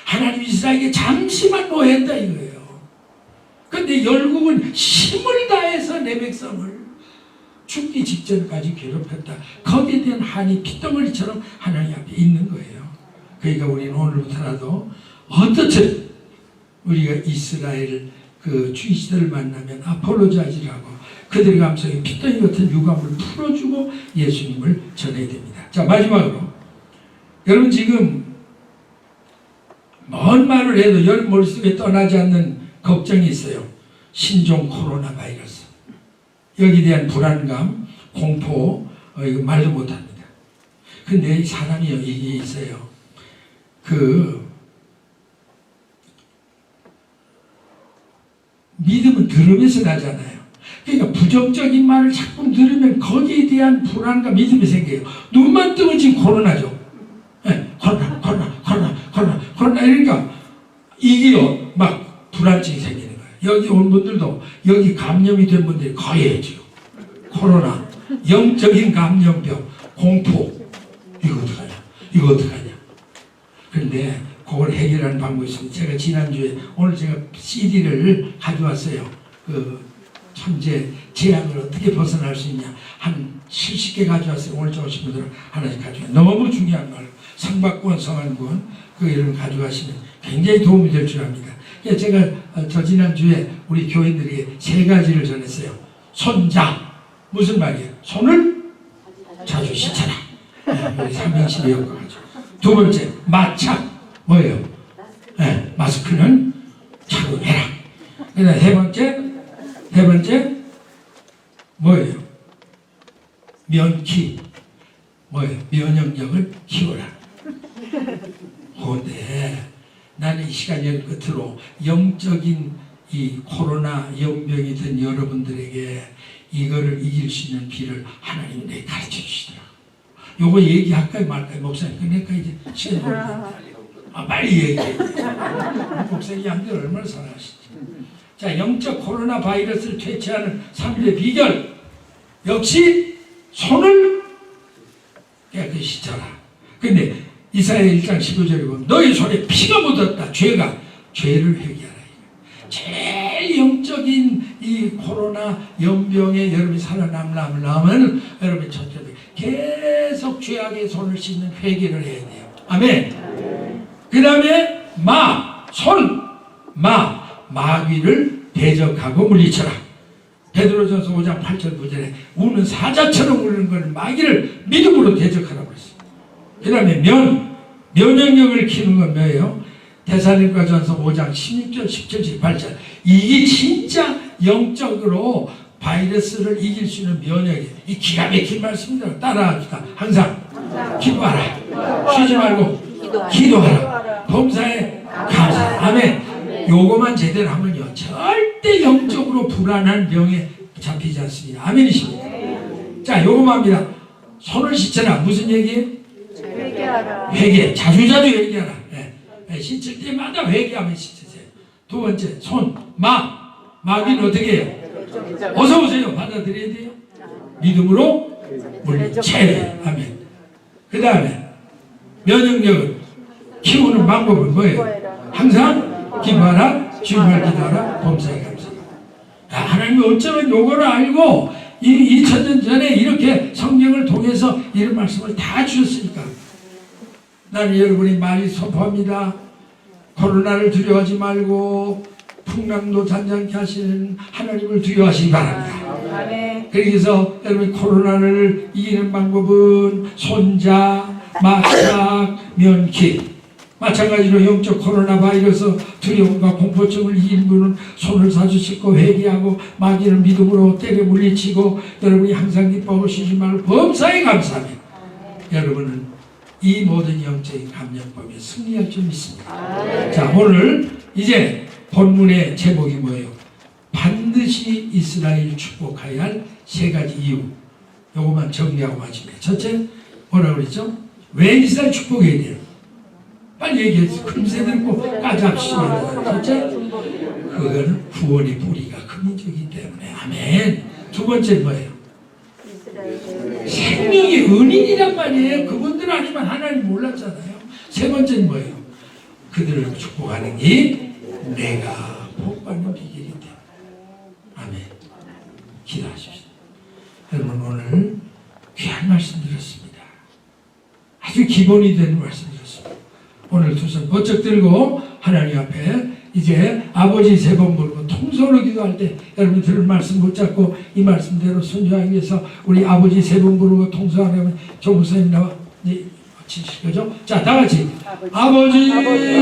하나님 이스라엘에게 잠시만 노했다 이거예요. 그런데 열국은 힘을 다해서 내 백성을 죽기 직전까지 괴롭혔다. 거기에 대한 한이 핏덩어리처럼 하나님 앞에 있는 거예요. 그러니까 우리는 오늘부터라도 어떻든 우리가 이스라엘 그 주이시들을 만나면 아폴로자이즈라고 그들의 감성에 피덩이 같은 유감을 풀어주고 예수님을 전해야 됩니다. 자, 마지막으로 여러분 지금 뭔 말을 해도 여러분 머릿속에 떠나지 않는 걱정이 있어요. 신종 코로나 바이러스. 여기에 대한 불안감, 공포, 이거 말도 못합니다. 근데 사람이 이게 있어요. 믿음은 들으면서 나잖아요. 그러니까 부정적인 말을 자꾸 들으면 거기에 대한 불안과 믿음이 생겨요. 눈만 뜨면 지금 코로나죠. 네, 코로나 이러니까 이게요 막 불안증이 생기는 거예요. 여기 온 분들도 여기 감염이 된 분들이 거의 지금 코로나, 영적인 감염병, 공포 이거 어떡하냐. 그런데 그걸 해결하는 방법이 있습니다. 제가 지난주에 오늘 제가 CD를 가져왔어요. 천재 재앙을 어떻게 벗어날 수 있냐 한 70개 가져왔어요. 오늘 오신 분들은 하나씩 가져와요. 너무 중요한 말. 성박구원, 성안구원 이런 가져가시면 굉장히 도움이 될 줄 압니다. 제가 저 지난주에 우리 교인들에게 3가지를 전했어요. 손자 무슨 말이에요? 손을 자주 씻어라. 우리 삼행시를 엮어가지고. 두 번째 마착 뭐예요? 네, 마스크는 착용해라. 그다음 세 번째 뭐예요? 면키 뭐예요? 면역력을 키워라. 그런데 나는 이 시간을 끝으로 영적인 이 코로나 연병이 된 여러분들에게 이거를 이길 수 있는 길을 하나님이 내게 가르쳐 주시더라. 요거 얘기할까요 말까요? 목사님 그러니까 이제 시간이 걸리니까 빨리 얘기해. 목사님 양들 얼마나 사랑하시지. 자, 영적 코로나 바이러스를 퇴치하는 3대 비결 역시 손을 깨끗이 씻어라. 근데 이사야 1장 15절에 보면 너희 손에 피가 묻었다. 죄를 회개하라. 제일 영적인 이 코로나 연병에 여러분이 살아남으려면 여러분이 첫째 계속 죄악의 손을 씻는 회개를 해야 돼요. 아멘. 그 다음에 마귀를 대적하고 물리쳐라. 베드로전서 5장 8절 9절에 우는 사자처럼 우는 것은 마귀를 믿음으로 대적하라고 했어요. 그 다음에 면역력을 키우는 건 뭐예요? 데살로니가전서 5장 16절 17절 18절 이게 진짜 영적으로 바이러스를 이길 수 있는 면역이에요. 이 기가 막힌 말씀입니다. 따라합시다. 항상 기도하라. 쉬지 말고 기도하라. 범사에 감사하라. 아멘. 요거만 제대로 하면요 절대 영적으로 불안한 병에 잡히지 않습니다. 아멘이십니까? 자, 요거만 합니다. 손을 씻어라. 무슨 얘기예요? 회개하라. 회개. 자주 회개하라. 씻을 때마다 회개하면 씻으세요. 두 번째, 마귀는 어떻게 해요? 어서 오세요. 받아들여야 돼요. 믿음으로 물리쳐야. 아멘. 그 다음에 면역력을 키우는 방법은 뭐예요? 항상 기도하라, 주님을 기도하라, 범사에 감사하라. 하나님이 어쩌면 요거를 알고 2000년 전에 이렇게 성경을 통해서 이런 말씀을 다 주셨으니까 나는 여러분이 많이 선포합니다. 코로나를 두려워하지 말고 풍랑도 잔잔케 하시는 하나님을 두려워하시기 바랍니다. 그래서 여러분 코로나를 이기는 방법은 손자, 마착, 면키. 마찬가지로 영적 코로나 바이러스 두려움과 공포증을 이기는 분은 손을 자주 씻고 회개하고 마귀를 믿음으로 때려 물리치고 여러분이 항상 기뻐하고 쉬지 말고 범사에 감사하며 여러분은 이 모든 영적인 감염법에 승리할 줄 믿습니다. 자, 오늘 이제 본문의 제목이 뭐예요? 반드시 이스라엘 축복해야 할 3가지 이유. 요것만 정리하고 마칩니다. 첫째, 뭐라고 그랬죠? 왜 이스라엘 축복해야 돼요? 빨리 얘기해서 금세 듣고 까잡시죠. 첫째, 그거는 구원의 뿌리가 금인적이기 때문에. 아멘. 두 번째 뭐예요? 생명의 은인이란 말이에요. 그분들 아니면 하나님 몰랐잖아요. 세 번째는 뭐예요? 그들을 축복하는 게 내가 복받는 비결이 돼. 아멘. 기도하십시오. 여러분 오늘 귀한 말씀 드렸습니다. 아주 기본이 되는 말씀 드렸습니다. 오늘 두 손 번쩍 들고 하나님 앞에 이제 아버지 3번 부르고 통성으로 기도할 때 여러분 들을 말씀 붙잡고 이 말씀대로 순종하기 위해서 우리 아버지 세 번 부르고 통성하려면 조부사님 나와 이제 치실 거죠? 자, 다 같이 아버지, 아버지.